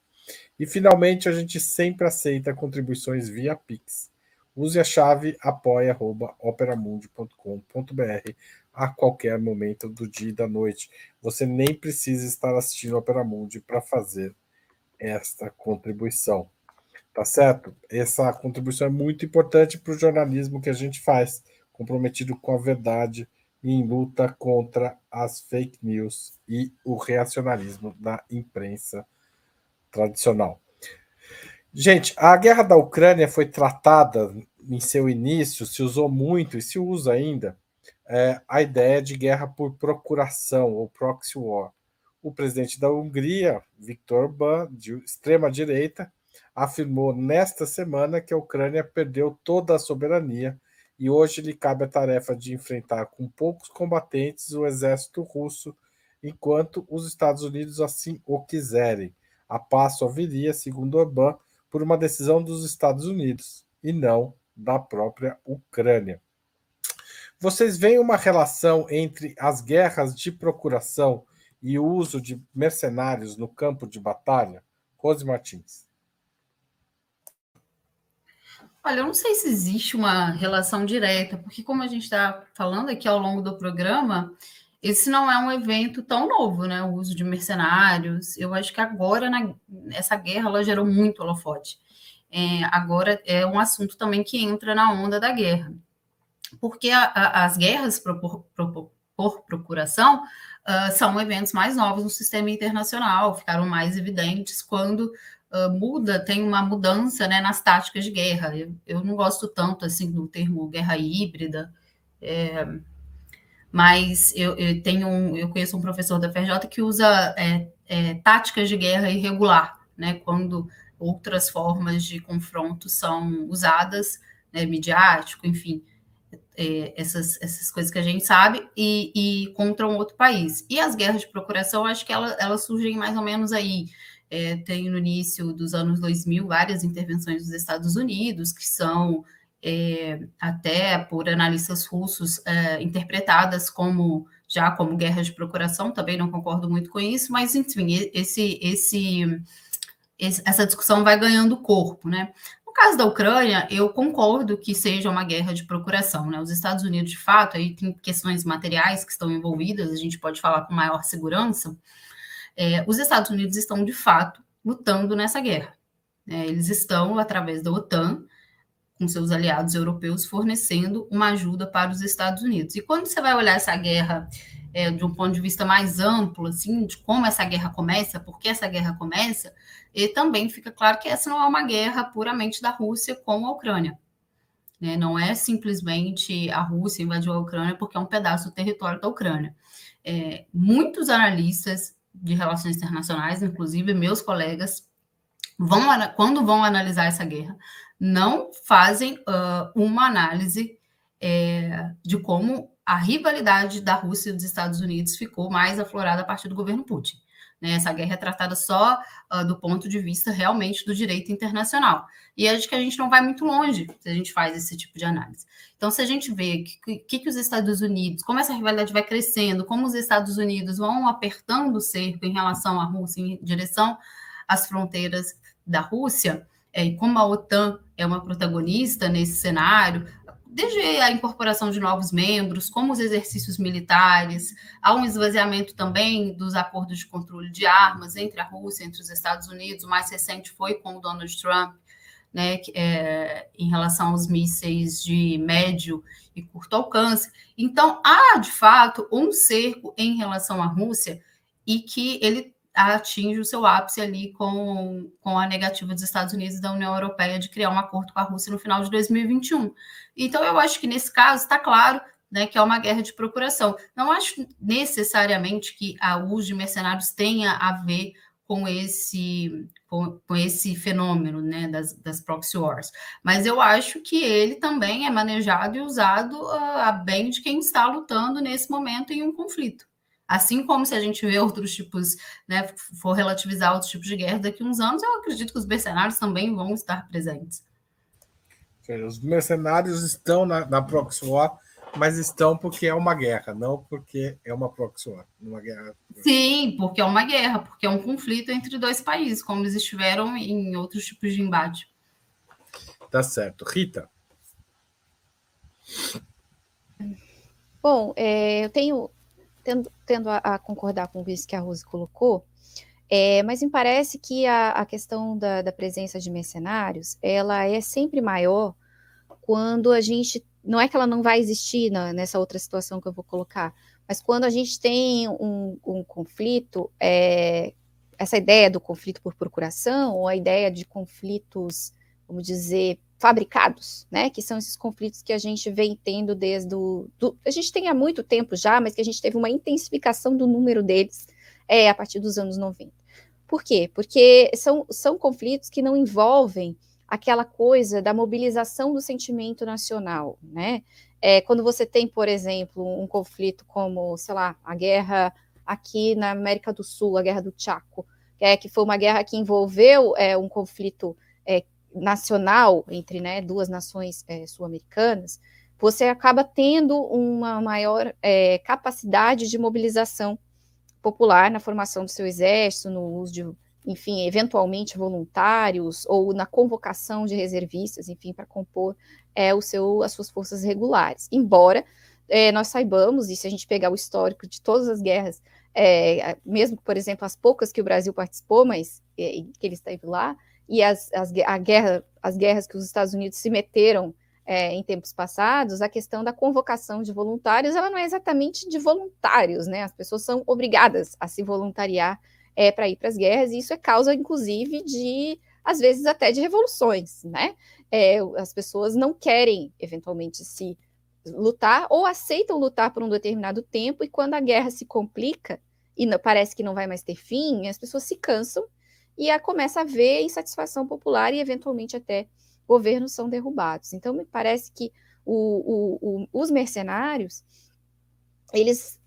E finalmente a gente sempre aceita contribuições via Pix. Use a chave apoia@operamundi.com.br a qualquer momento do dia e da noite. Você nem precisa estar assistindo Opera Mundi para fazer esta contribuição. Tá certo? Essa contribuição é muito importante para o jornalismo que a gente faz, comprometido com a verdade e em luta contra as fake news e o reacionarismo da imprensa tradicional. Gente, a guerra da Ucrânia foi tratada em seu início, se usou muito e se usa ainda a ideia de guerra por procuração, ou proxy war. O presidente da Hungria, Viktor Orbán, de extrema-direita, afirmou nesta semana que a Ucrânia perdeu toda a soberania e hoje lhe cabe a tarefa de enfrentar com poucos combatentes o exército russo, enquanto os Estados Unidos assim o quiserem. A paz só viria, segundo Orbán, por uma decisão dos Estados Unidos e não da própria Ucrânia. Vocês veem uma relação entre as guerras de procuração e o uso de mercenários no campo de batalha? Rose Martins. Olha, eu não sei se existe uma relação direta, porque como a gente está falando aqui ao longo do programa, esse não é um evento tão novo, né? O uso de mercenários. Eu acho que agora, essa guerra, ela gerou muito holofote. Agora é um assunto também que entra na onda da guerra. Porque as guerras por procuração são eventos mais novos no sistema internacional, ficaram mais evidentes quando tem uma mudança, né, nas táticas de guerra. Eu não gosto tanto assim do termo guerra híbrida, mas eu conheço um professor da FRJ que usa táticas de guerra irregular, né, quando outras formas de confronto são usadas, né, midiático, enfim, essas coisas que a gente sabe, e contra um outro país. E as guerras de procuração, acho que elas surgem mais ou menos aí. Tem no início dos anos 2000 várias intervenções dos Estados Unidos, que são até por analistas russos interpretadas como guerras de procuração. Também não concordo muito com isso, mas enfim, essa discussão vai ganhando corpo, né? No caso da Ucrânia, eu concordo que seja uma guerra de procuração, né? Os Estados Unidos, de fato, aí tem questões materiais que estão envolvidas, a gente pode falar com maior segurança. Os Estados Unidos estão, de fato, lutando nessa guerra. Eles estão, através da OTAN, com seus aliados europeus, fornecendo uma ajuda para os Estados Unidos. E quando você vai olhar essa guerra de um ponto de vista mais amplo, assim, de como essa guerra começa, por que essa guerra começa, e também fica claro que essa não é uma guerra puramente da Rússia com a Ucrânia. Não é simplesmente a Rússia invadiu a Ucrânia porque é um pedaço do território da Ucrânia. Muitos analistas de Relações Internacionais, inclusive meus colegas, quando vão analisar essa guerra, não fazem uma análise de como a rivalidade da Rússia e dos Estados Unidos ficou mais aflorada a partir do governo Putin. Né? Essa guerra é tratada só do ponto de vista realmente do direito internacional. E acho que a gente não vai muito longe se a gente faz esse tipo de análise. Então, se a gente vê que os Estados Unidos, como essa rivalidade vai crescendo, como os Estados Unidos vão apertando o cerco em relação à Rússia, em direção às fronteiras da Rússia, e como a OTAN é uma protagonista nesse cenário, desde a incorporação de novos membros, como os exercícios militares, há um esvaziamento também dos acordos de controle de armas entre a Rússia e entre os Estados Unidos. O mais recente foi com o Donald Trump, né, em relação aos mísseis de médio e curto alcance. Então, há, de fato, um cerco em relação à Rússia e que ele atinge o seu ápice ali com a negativa dos Estados Unidos e da União Europeia de criar um acordo com a Rússia no final de 2021. Então, eu acho que nesse caso está claro, né, que é uma guerra de procuração. Não acho necessariamente que a uso de mercenários tenha a ver com esse fenômeno, né, das proxy wars, mas eu acho que ele também é manejado e usado a bem de quem está lutando nesse momento em um conflito. Assim como se a gente vê outros tipos, né, for relativizar outros tipos de guerra daqui a uns anos, eu acredito que os mercenários também vão estar presentes. Os mercenários estão na proxy war, mas estão porque é uma guerra, não porque é uma proxy war. Uma guerra. Sim, porque é uma guerra, porque é um conflito entre dois países, como eles estiveram em outros tipos de embate. Tá certo. Rita? Bom, eu tendo a concordar com isso que a Rose colocou, mas me parece que a questão da presença de mercenários, ela é sempre maior quando a gente, não é que ela não vai existir nessa outra situação que eu vou colocar, mas quando a gente tem um conflito, essa ideia do conflito por procuração, ou a ideia de conflitos, vamos dizer, fabricados, né, que são esses conflitos que a gente vem tendo desde a gente tem há muito tempo já, mas que a gente teve uma intensificação do número deles a partir dos anos 90. Por quê? Porque são conflitos que não envolvem aquela coisa da mobilização do sentimento nacional, né? Quando você tem, por exemplo, um conflito como, sei lá, a guerra aqui na América do Sul, a Guerra do Chaco, que foi uma guerra que envolveu um conflito nacional entre, né, duas nações sul-americanas, você acaba tendo uma maior capacidade de mobilização popular na formação do seu exército, no uso de, enfim, eventualmente voluntários, ou na convocação de reservistas, enfim, para compor as suas forças regulares. Embora nós saibamos, e se a gente pegar o histórico de todas as guerras, mesmo, por exemplo, as poucas que o Brasil participou, mas que ele esteve lá, e as guerras que os Estados Unidos se meteram em tempos passados, a questão da convocação de voluntários, ela não é exatamente de voluntários, né? As pessoas são obrigadas a se voluntariar para ir para as guerras, e isso é causa, inclusive, às vezes, até de revoluções, né? As pessoas não querem, eventualmente, se lutar, ou aceitam lutar por um determinado tempo, e quando a guerra se complica, e parece que não vai mais ter fim, as pessoas se cansam, e começa a haver insatisfação popular, e, eventualmente, até governos são derrubados. Então, me parece que os mercenários, eles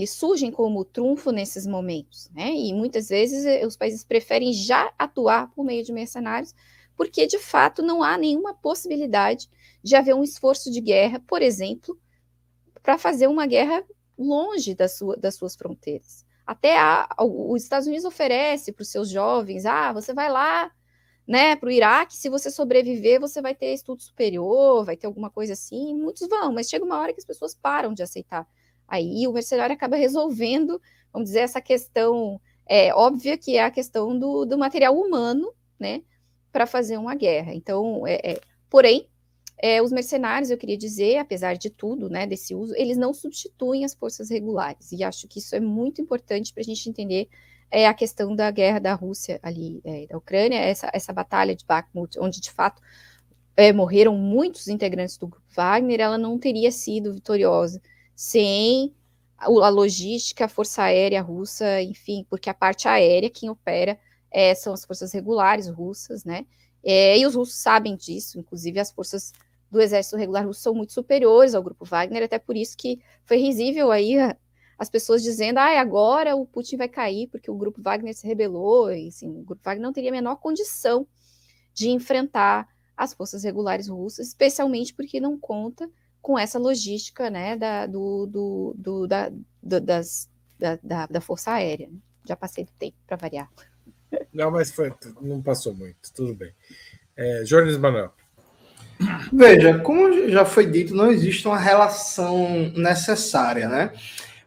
surgem como trunfo nesses momentos, né? E muitas vezes os países preferem já atuar por meio de mercenários, porque, de fato, não há nenhuma possibilidade de haver um esforço de guerra, por exemplo, para fazer uma guerra longe das suas fronteiras. Até os Estados Unidos oferece para os seus jovens, você vai lá, né, para o Iraque, se você sobreviver, você vai ter estudo superior, vai ter alguma coisa assim, muitos vão, mas chega uma hora que as pessoas param de aceitar. Aí o mercenário acaba resolvendo, vamos dizer, essa questão óbvia, que é a questão do material humano, né, para fazer uma guerra. Então, porém, os mercenários, eu queria dizer, apesar de tudo, né, desse uso, eles não substituem as forças regulares, e acho que isso é muito importante para a gente entender a questão da guerra da Rússia ali, da Ucrânia, essa batalha de Bakhmut, onde de fato morreram muitos integrantes do grupo Wagner, ela não teria sido vitoriosa sem a logística, a força aérea russa, enfim, porque a parte aérea, quem opera são as forças regulares russas, né? E os russos sabem disso, inclusive as forças do exército regular russo são muito superiores ao grupo Wagner, até por isso que foi risível aí as pessoas dizendo, agora o Putin vai cair porque o grupo Wagner se rebelou, e assim, o grupo Wagner não teria a menor condição de enfrentar as forças regulares russas, especialmente porque não conta com essa logística, né, da força aérea. Já passei do tempo para variar. Não, mas não passou muito, tudo bem. Jones Manuel. Veja, como já foi dito, não existe uma relação necessária, né?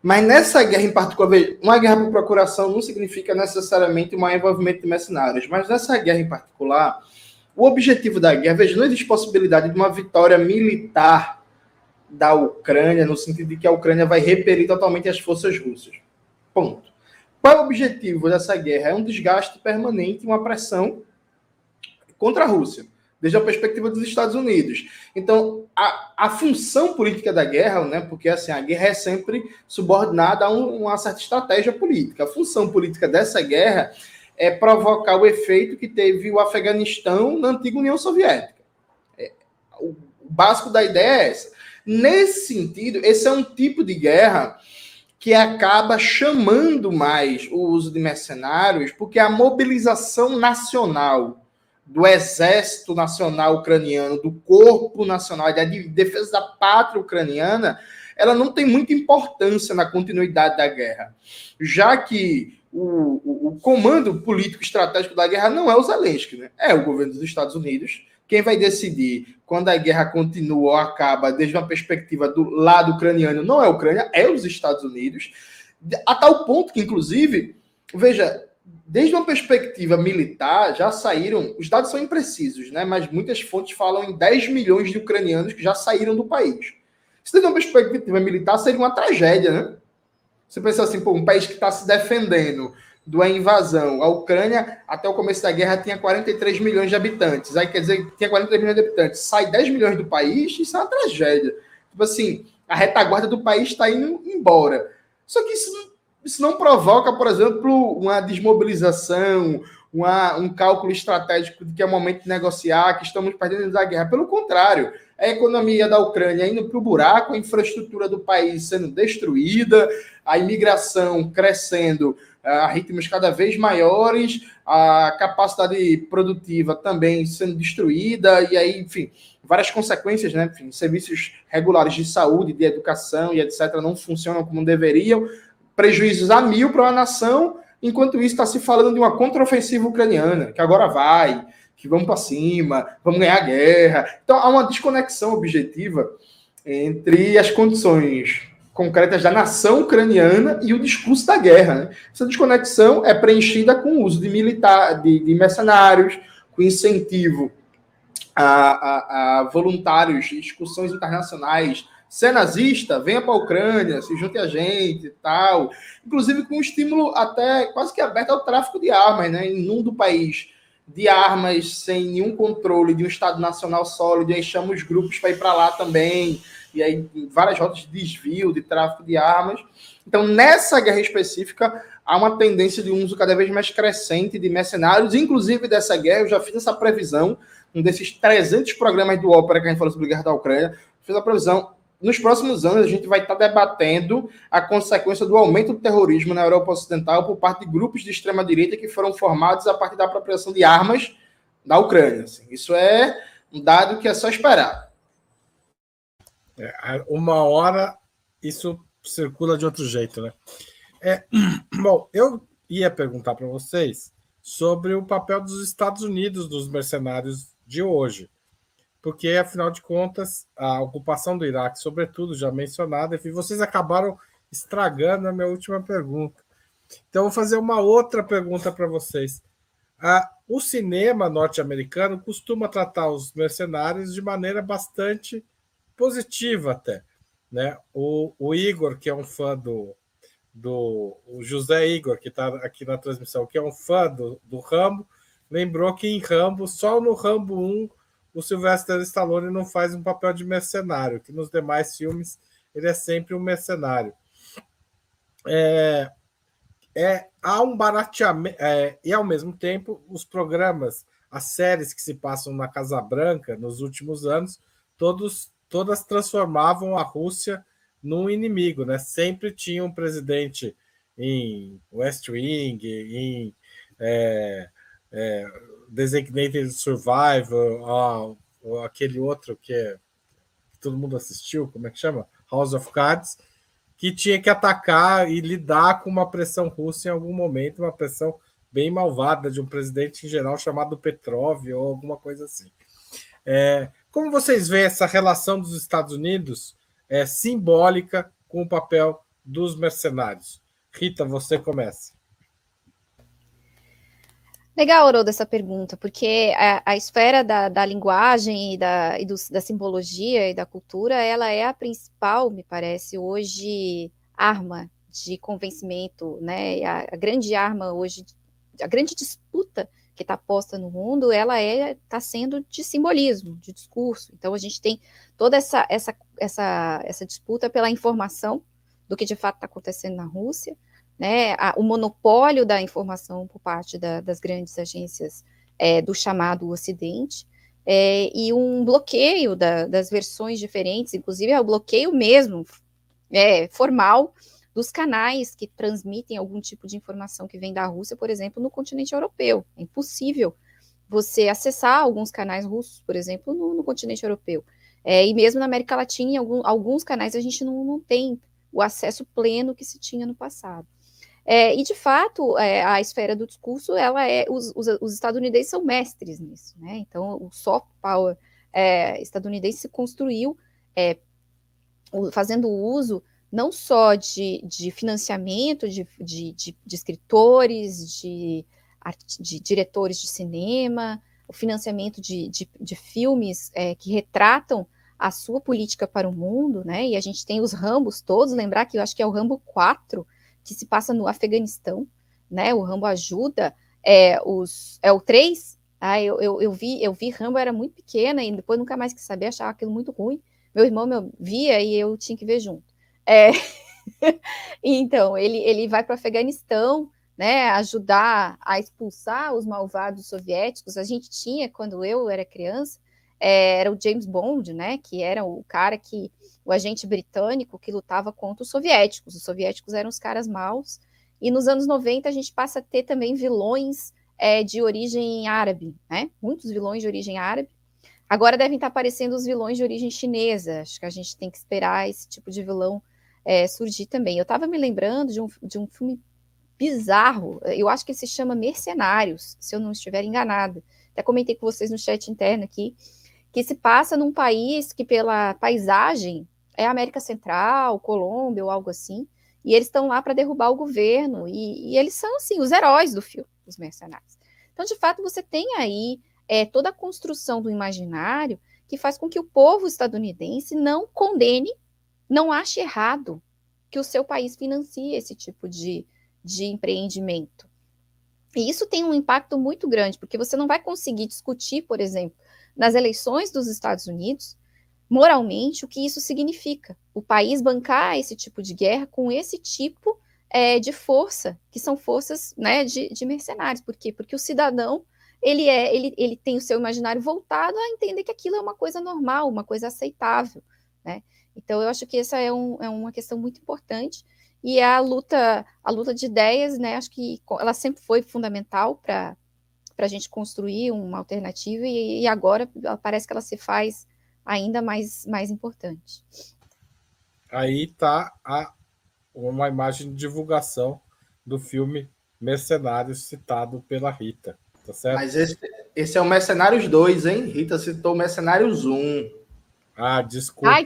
Mas nessa guerra em particular, uma guerra por procuração não significa necessariamente um envolvimento de mercenários, mas nessa guerra em particular, o objetivo da guerra, veja, não existe possibilidade de uma vitória militar da Ucrânia, no sentido de que a Ucrânia vai repelir totalmente as forças russas. Ponto. Qual é o objetivo dessa guerra? É um desgaste permanente, uma pressão contra a Rússia, desde a perspectiva dos Estados Unidos. Então, a função política da guerra, né, porque assim, a guerra é sempre subordinada a uma certa estratégia política. A função política dessa guerra é provocar o efeito que teve o Afeganistão na antiga União Soviética. O básico da ideia é essa. Nesse sentido, esse é um tipo de guerra que acaba chamando mais o uso de mercenários, porque a mobilização nacional do exército nacional ucraniano, do corpo nacional, da defesa da pátria ucraniana, ela não tem muita importância na continuidade da guerra, já que o comando político estratégico da guerra não é o Zelensky, né? É o governo dos Estados Unidos. Quem vai decidir quando a guerra continua ou acaba desde uma perspectiva do lado ucraniano não é a Ucrânia, é os Estados Unidos, a tal ponto que, inclusive, veja, desde uma perspectiva militar, já saíram, os dados são imprecisos, né? Mas muitas fontes falam em 10 milhões de ucranianos que já saíram do país. Isso desde uma perspectiva militar seria uma tragédia, né? Você pensa assim, um país que está se defendendo da invasão. A Ucrânia, até o começo da guerra, tinha 43 milhões de habitantes. Aí quer dizer que tinha 43 milhões de habitantes. Sai 10 milhões do país, isso é uma tragédia. Tipo assim, a retaguarda do país está indo embora. Só que isso não provoca, por exemplo, uma desmobilização, um cálculo estratégico de que é o momento de negociar, que estamos perdendo a guerra. Pelo contrário, a economia da Ucrânia indo para o buraco, a infraestrutura do país sendo destruída, a imigração crescendo a ritmos cada vez maiores, a capacidade produtiva também sendo destruída, e aí, enfim, várias consequências, né? Enfim, serviços regulares de saúde, de educação e etc. não funcionam como deveriam, prejuízos a mil para a nação, enquanto isso está se falando de uma contraofensiva ucraniana, que agora vai, que vamos para cima, vamos ganhar a guerra. Então, há uma desconexão objetiva entre as condições concretas da nação ucraniana e o discurso da guerra. Né? Essa desconexão é preenchida com o uso de de mercenários, com incentivo a voluntários de excursões internacionais. Se é nazista, venha para a Ucrânia, se junte a gente e tal. Inclusive com um estímulo até quase que aberto ao tráfico de armas, né? Inunda o país de armas sem nenhum controle de um Estado Nacional sólido, e aí chama os grupos para ir para lá também, e aí várias rotas de desvio, de tráfico de armas. Então, nessa guerra específica, há uma tendência de um uso cada vez mais crescente de mercenários. Inclusive, dessa guerra, eu já fiz essa previsão, um desses 300 programas do Ópera que a gente falou sobre a guerra da Ucrânia, fiz a previsão. Nos próximos anos, a gente vai estar debatendo a consequência do aumento do terrorismo na Europa Ocidental por parte de grupos de extrema-direita que foram formados a partir da apropriação de armas da Ucrânia. Assim. Isso é um dado que é só esperar. Uma hora, isso circula de outro jeito, né? Bom, eu ia perguntar para vocês sobre o papel dos Estados Unidos nos mercenários de hoje. Porque, afinal de contas, a ocupação do Iraque, sobretudo, já mencionada, e vocês acabaram estragando a minha última pergunta. Então, eu vou fazer uma outra pergunta para vocês. O cinema norte-americano costuma tratar os mercenários de maneira bastante positiva até. Né? O Igor, que é um fã o José Igor, que está aqui na transmissão, que é um fã do Rambo, lembrou que em Rambo, só no Rambo 1, o Sylvester Stallone não faz um papel de mercenário, que nos demais filmes ele é sempre um mercenário. há um barateamento, e ao mesmo tempo os programas, as séries que se passam na Casa Branca nos últimos anos, todas transformavam a Rússia num inimigo, né? Sempre tinha um presidente em West Wing, em Designated Survivor, aquele outro que todo mundo assistiu, como é que chama? House of Cards, que tinha que atacar e lidar com uma pressão russa em algum momento, uma pressão bem malvada de um presidente em geral chamado Petrov ou alguma coisa assim. Como vocês veem essa relação dos Estados Unidos simbólica com o papel dos mercenários? Rita, você começa. Legal, Haroldo, essa pergunta, porque a esfera da linguagem da simbologia e da cultura, ela é a principal, me parece, hoje, arma de convencimento, né? A grande arma hoje, a grande disputa que está posta no mundo, ela está sendo de simbolismo, de discurso. Então, a gente tem toda essa disputa pela informação do que de fato está acontecendo na Rússia, né, o monopólio da informação por parte das grandes agências do chamado Ocidente, e um bloqueio das versões diferentes, inclusive o bloqueio mesmo, formal, dos canais que transmitem algum tipo de informação que vem da Rússia, por exemplo, no continente europeu. É impossível você acessar alguns canais russos, por exemplo, no continente europeu. E mesmo na América Latina, em alguns canais a gente não tem o acesso pleno que se tinha no passado. E, de fato, a esfera do discurso, os estadunidenses são mestres nisso, né? Então, o soft power estadunidense se construiu fazendo uso não só de financiamento de escritores, de diretores de cinema, o financiamento de filmes que retratam a sua política para o mundo, né? E a gente tem os Rambos todos, lembrar que eu acho que é o Rambo 4, que se passa no Afeganistão, né? O Rambo ajuda, o 3, eu vi Rambo, era muito pequena, e depois nunca mais quis saber, achava aquilo muito ruim. Meu irmão via e eu tinha que ver junto. Então, ele vai para o Afeganistão, né, ajudar a expulsar os malvados soviéticos. A gente tinha, quando eu era criança, era o James Bond, né, que era o cara o agente britânico que lutava contra os soviéticos. Os soviéticos eram os caras maus. E nos anos 90 a gente passa a ter também vilões de origem árabe, né, muitos vilões de origem árabe. Agora devem estar aparecendo os vilões de origem chinesa. Acho que a gente tem que esperar esse tipo de vilão surgir também. Eu estava me lembrando de um filme bizarro, eu acho que ele se chama Mercenários, se eu não estiver enganada. Até comentei com vocês no chat interno aqui, que se passa num país que, pela paisagem, é América Central, Colômbia ou algo assim, e eles estão lá para derrubar o governo, e eles são, assim, os heróis do filme, os mercenários. Então, de fato, você tem aí toda a construção do imaginário que faz com que o povo estadunidense não condene, não ache errado que o seu país financie esse tipo de empreendimento. E isso tem um impacto muito grande, porque você não vai conseguir discutir, por exemplo, nas eleições dos Estados Unidos, moralmente, o que isso significa. O país bancar esse tipo de guerra com esse tipo de força, que são forças, né, de mercenários. Por quê? Porque o cidadão, ele tem o seu imaginário voltado a entender que aquilo é uma coisa normal, uma coisa aceitável, né? Então, eu acho que essa é uma questão muito importante, e a luta de ideias, né, acho que ela sempre foi fundamental para a gente construir uma alternativa, e agora parece que ela se faz ainda mais importante. Aí está uma imagem de divulgação do filme Mercenários, citado pela Rita, tá certo? Mas esse é o Mercenários 2, hein? Rita citou o Mercenários 1. Ah, desculpa. Ai,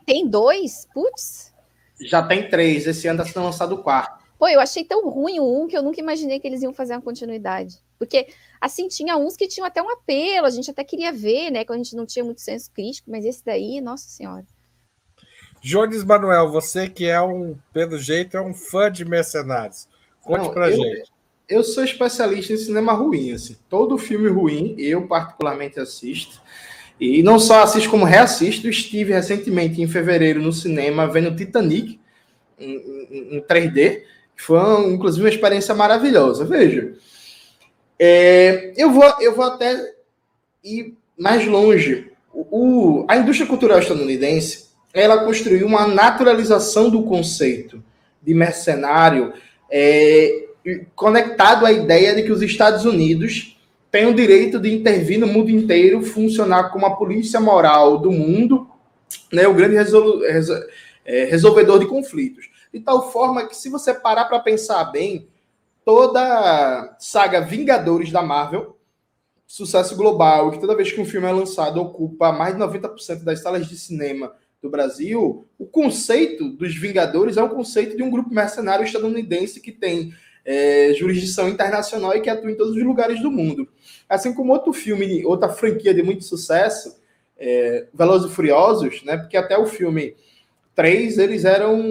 tem 2? Putz! Já tem 3, esse ano está sendo lançado o 4. Pô, eu achei tão ruim o 1 que eu nunca imaginei que eles iam fazer uma continuidade. Porque, assim, tinha uns que tinham até um apelo, a gente até queria ver, né? Quando a gente não tinha muito senso crítico, mas esse daí, nossa senhora. Jones Manuel, você que pelo jeito, é um fã de Mercenários. Conte pra gente. Eu sou especialista em cinema ruim, assim. Todo filme ruim, eu particularmente assisto. E não só assisto, como reassisto. Estive recentemente, em fevereiro, no cinema, vendo Titanic, em 3D, que foi, inclusive, uma experiência maravilhosa. Veja, eu vou até ir mais longe. A indústria cultural estadunidense, ela construiu uma naturalização do conceito de mercenário conectado à ideia de que os Estados Unidos têm o direito de intervir no mundo inteiro, funcionar como a polícia moral do mundo, né, o grande resolvedor de conflitos. De tal forma que, se você parar para pensar bem, toda a saga Vingadores da Marvel, sucesso global, que toda vez que um filme é lançado ocupa mais de 90% das salas de cinema do Brasil, o conceito dos Vingadores é um conceito de um grupo mercenário estadunidense que tem jurisdição internacional e que atua em todos os lugares do mundo. Assim como outro filme, outra franquia de muito sucesso, Velozes e Furiosos, né? Porque até o filme 3, eles eram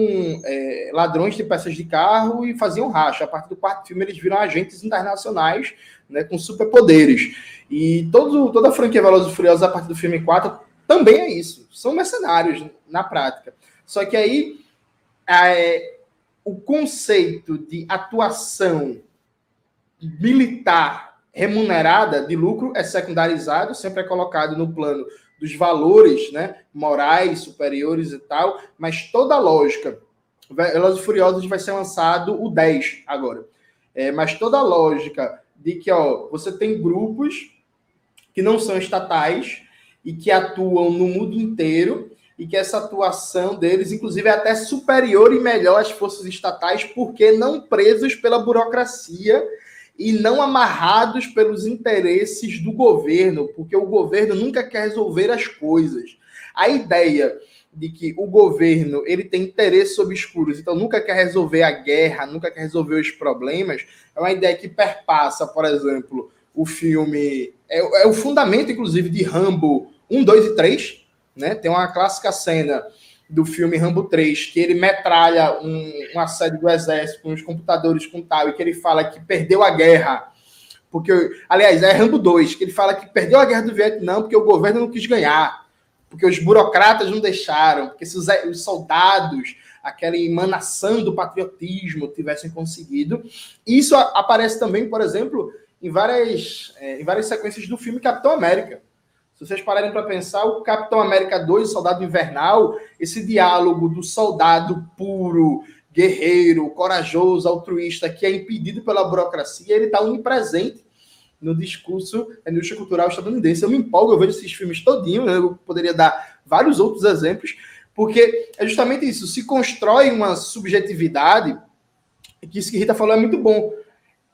ladrões de peças de carro e faziam racha. A partir do 4º filme, eles viram agentes internacionais, né, com superpoderes. E toda a franquia Velozes e Furiosos, a partir do filme 4, também é isso. São mercenários, na prática. Só que aí, o conceito de atuação militar remunerada de lucro é secundarizado, sempre é colocado no plano dos valores, né, morais superiores e tal, mas toda a lógica, Velozes e Furiosos vai ser lançado o 10 agora, mas toda a lógica de que você tem grupos que não são estatais e que atuam no mundo inteiro, e que essa atuação deles, inclusive, é até superior e melhor às forças estatais, porque não presos pela burocracia e não amarrados pelos interesses do governo, porque o governo nunca quer resolver as coisas. A ideia de que o governo ele tem interesses obscuros, então nunca quer resolver a guerra, nunca quer resolver os problemas, é uma ideia que perpassa, por exemplo, o filme... É o fundamento, inclusive, de Rambo 1, 2 e 3, né? Tem uma clássica cena do filme Rambo 3, que ele metralha uma sede do exército com os computadores com tal, e que ele fala que perdeu a guerra, porque, aliás, é Rambo 2, que ele fala que perdeu a guerra do Vietnã porque o governo não quis ganhar, porque os burocratas não deixaram, porque se os soldados, aquela emanação do patriotismo, tivessem conseguido. Isso aparece também, por exemplo, em várias sequências do filme Capitão América. Se vocês pararem para pensar, o Capitão América 2, Soldado Invernal, esse diálogo do soldado puro, guerreiro, corajoso, altruísta, que é impedido pela burocracia, ele está onipresente no discurso da indústria cultural estadunidense. Eu me empolgo, eu vejo esses filmes todinhos, né? Eu poderia dar vários outros exemplos, porque é justamente isso, se constrói uma subjetividade, que isso que Rita falou é muito bom.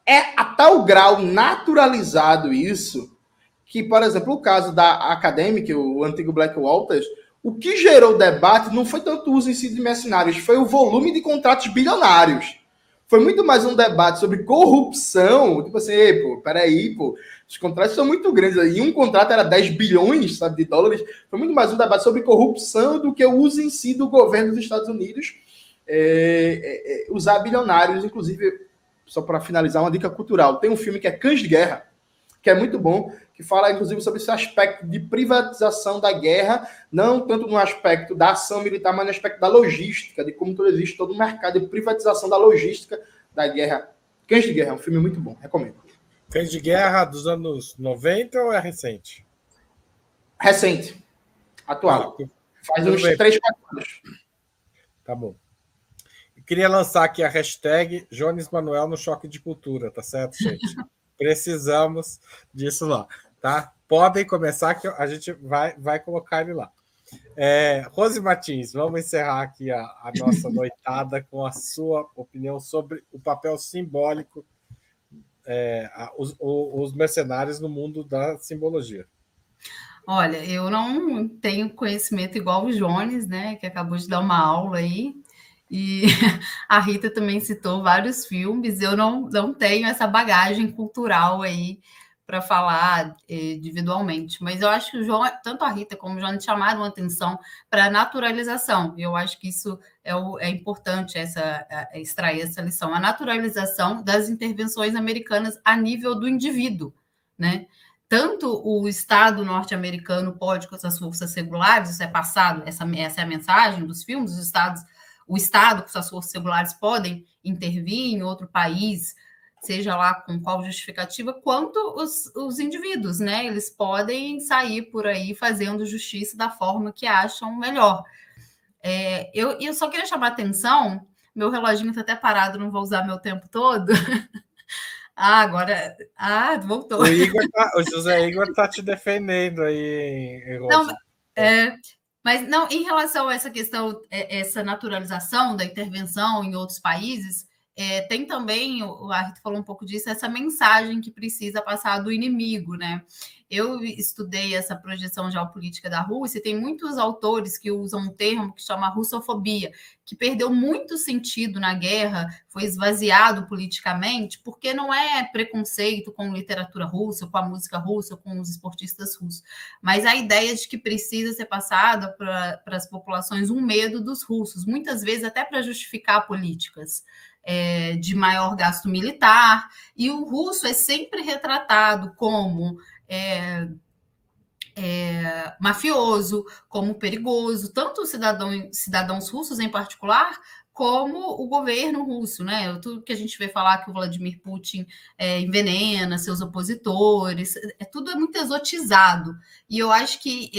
É a tal grau naturalizado isso, que, por exemplo, o caso da Academic, o antigo Black Walters, o que gerou debate não foi tanto o uso em si de mercenários, foi o volume de contratos bilionários. Foi muito mais um debate sobre corrupção, tipo assim, peraí, os contratos são muito grandes, e um contrato era 10 bilhões, sabe, de dólares, foi muito mais um debate sobre corrupção do que o uso em si do governo dos Estados Unidos usar bilionários. Inclusive, só para finalizar, uma dica cultural, tem um filme que é Cães de Guerra, que é muito bom, que fala, inclusive, sobre esse aspecto de privatização da guerra, não tanto no aspecto da ação militar, mas no aspecto da logística, de como existe todo o mercado de privatização da logística da guerra. Cães de Guerra é um filme muito bom, recomendo. Cães de Guerra dos anos 90 ou é recente? Recente. Atual. Faz uns 3, 4 anos. Tá bom. Eu queria lançar aqui a hashtag Jones Manuel no Choque de Cultura, tá certo, gente? Precisamos disso lá, tá? Podem começar que a gente vai colocar ele lá. Rose Martins, vamos encerrar aqui a nossa noitada com a sua opinião sobre o papel simbólico os mercenários no mundo da simbologia. Olha, eu não tenho conhecimento igual o Jones, né, que acabou de dar uma aula aí, e a Rita também citou vários filmes. Eu não tenho essa bagagem cultural aí para falar individualmente, mas eu acho que tanto a Rita como o João chamaram a atenção para a naturalização, e eu acho que isso é importante extrair essa lição, a naturalização das intervenções americanas a nível do indivíduo, né? Tanto o Estado norte-americano pode com essas forças regulares, isso é passado, essa é a mensagem dos filmes, o Estado, com suas forças regulares, podem intervir em outro país, seja lá com qual justificativa, quanto os indivíduos, né? Eles podem sair por aí fazendo justiça da forma que acham melhor. Eu só queria chamar a atenção, meu reloginho está até parado, não vou usar meu tempo todo. Agora... voltou. O José Igor está te defendendo aí, não, mas não, em relação a essa questão, essa naturalização da intervenção em outros países, tem também, o Arthur falou um pouco disso, essa mensagem que precisa passar do inimigo, né? Eu estudei essa projeção geopolítica da Rússia e tem muitos autores que usam um termo que chama russofobia, que perdeu muito sentido na guerra, foi esvaziado politicamente, porque não é preconceito com literatura russa, com a música russa, com os esportistas russos, mas a ideia de que precisa ser passada para as populações um medo dos russos, muitas vezes até para justificar políticas de maior gasto militar, e o russo é sempre retratado como mafioso, como perigoso, tanto os cidadãos russos em particular, como o governo russo, né? Tudo que a gente vê falar que o Vladimir Putin envenena seus opositores, tudo é muito exotizado. E eu acho que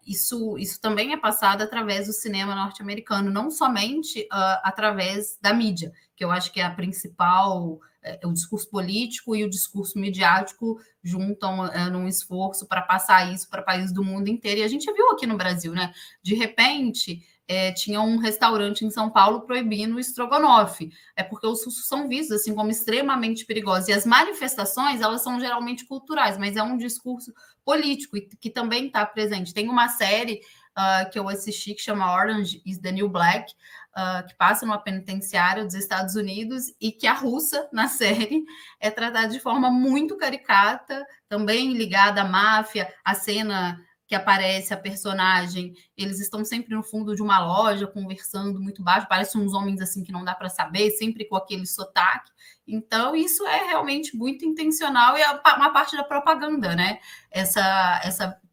isso também é passado através do cinema norte-americano, não somente através da mídia, que eu acho que é a principal... o discurso político e o discurso midiático juntam num esforço para passar isso para países do mundo inteiro. E a gente viu aqui no Brasil, né? De repente, tinha um restaurante em São Paulo proibindo o estrogonofe. Porque os russos são vistos assim como extremamente perigosos. E as manifestações, elas são geralmente culturais, mas é um discurso político que também está presente. Tem uma série que eu assisti que chama Orange is the New Black, que passa numa penitenciária dos Estados Unidos e que a russa, na série, é tratada de forma muito caricata, também ligada à máfia, a cena que aparece a personagem, eles estão sempre no fundo de uma loja, conversando muito baixo, parecem uns homens assim que não dá para saber, sempre com aquele sotaque. Então, isso é realmente muito intencional e é uma parte da propaganda, né?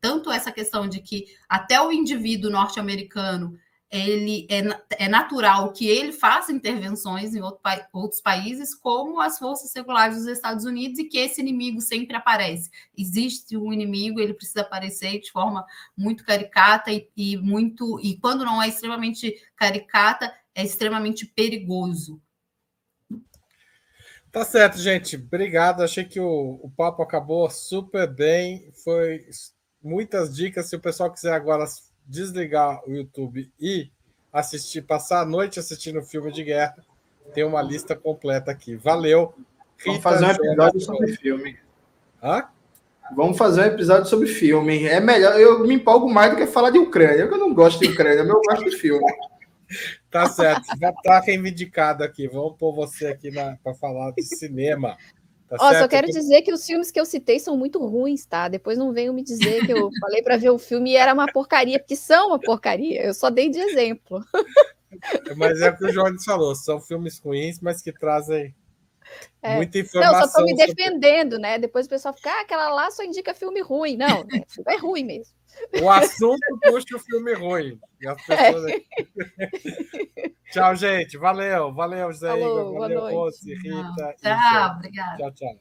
Tanto essa questão de que até o indivíduo norte-americano ele é natural que ele faça intervenções em outros países, como as forças regulares dos Estados Unidos, e que esse inimigo sempre aparece. Existe um inimigo, ele precisa aparecer de forma muito caricata e quando não é extremamente caricata, é extremamente perigoso. Tá certo, gente. Obrigado. Achei que o papo acabou super bem. Foi muitas dicas. Se o pessoal quiser agora desligar o YouTube e passar a noite assistindo filme de guerra, tem uma lista completa aqui. Valeu. Vamos fazer um episódio sobre filme. Vamos fazer um episódio sobre filme. É melhor, eu me empolgo mais do que falar de Ucrânia. Eu não gosto de Ucrânia, mas eu gosto de filme. Tá certo, já tá reivindicado aqui. Vamos pôr você aqui para falar de cinema. Tá só quero dizer que os filmes que eu citei são muito ruins, tá? Depois não venham me dizer que eu falei para ver o filme e era uma porcaria, porque são uma porcaria. Eu só dei de exemplo. Mas é o que o Jones falou, são filmes ruins, mas que trazem muita informação. Não, só estou me defendendo, né? Depois o pessoal fica, aquela lá só indica filme ruim. Não, o filme é ruim mesmo. O assunto puxa o filme ruim. E as pessoas... Tchau, gente. Valeu, José Igor. Valeu, Rose, Rita. Tchau, obrigada. Tchau.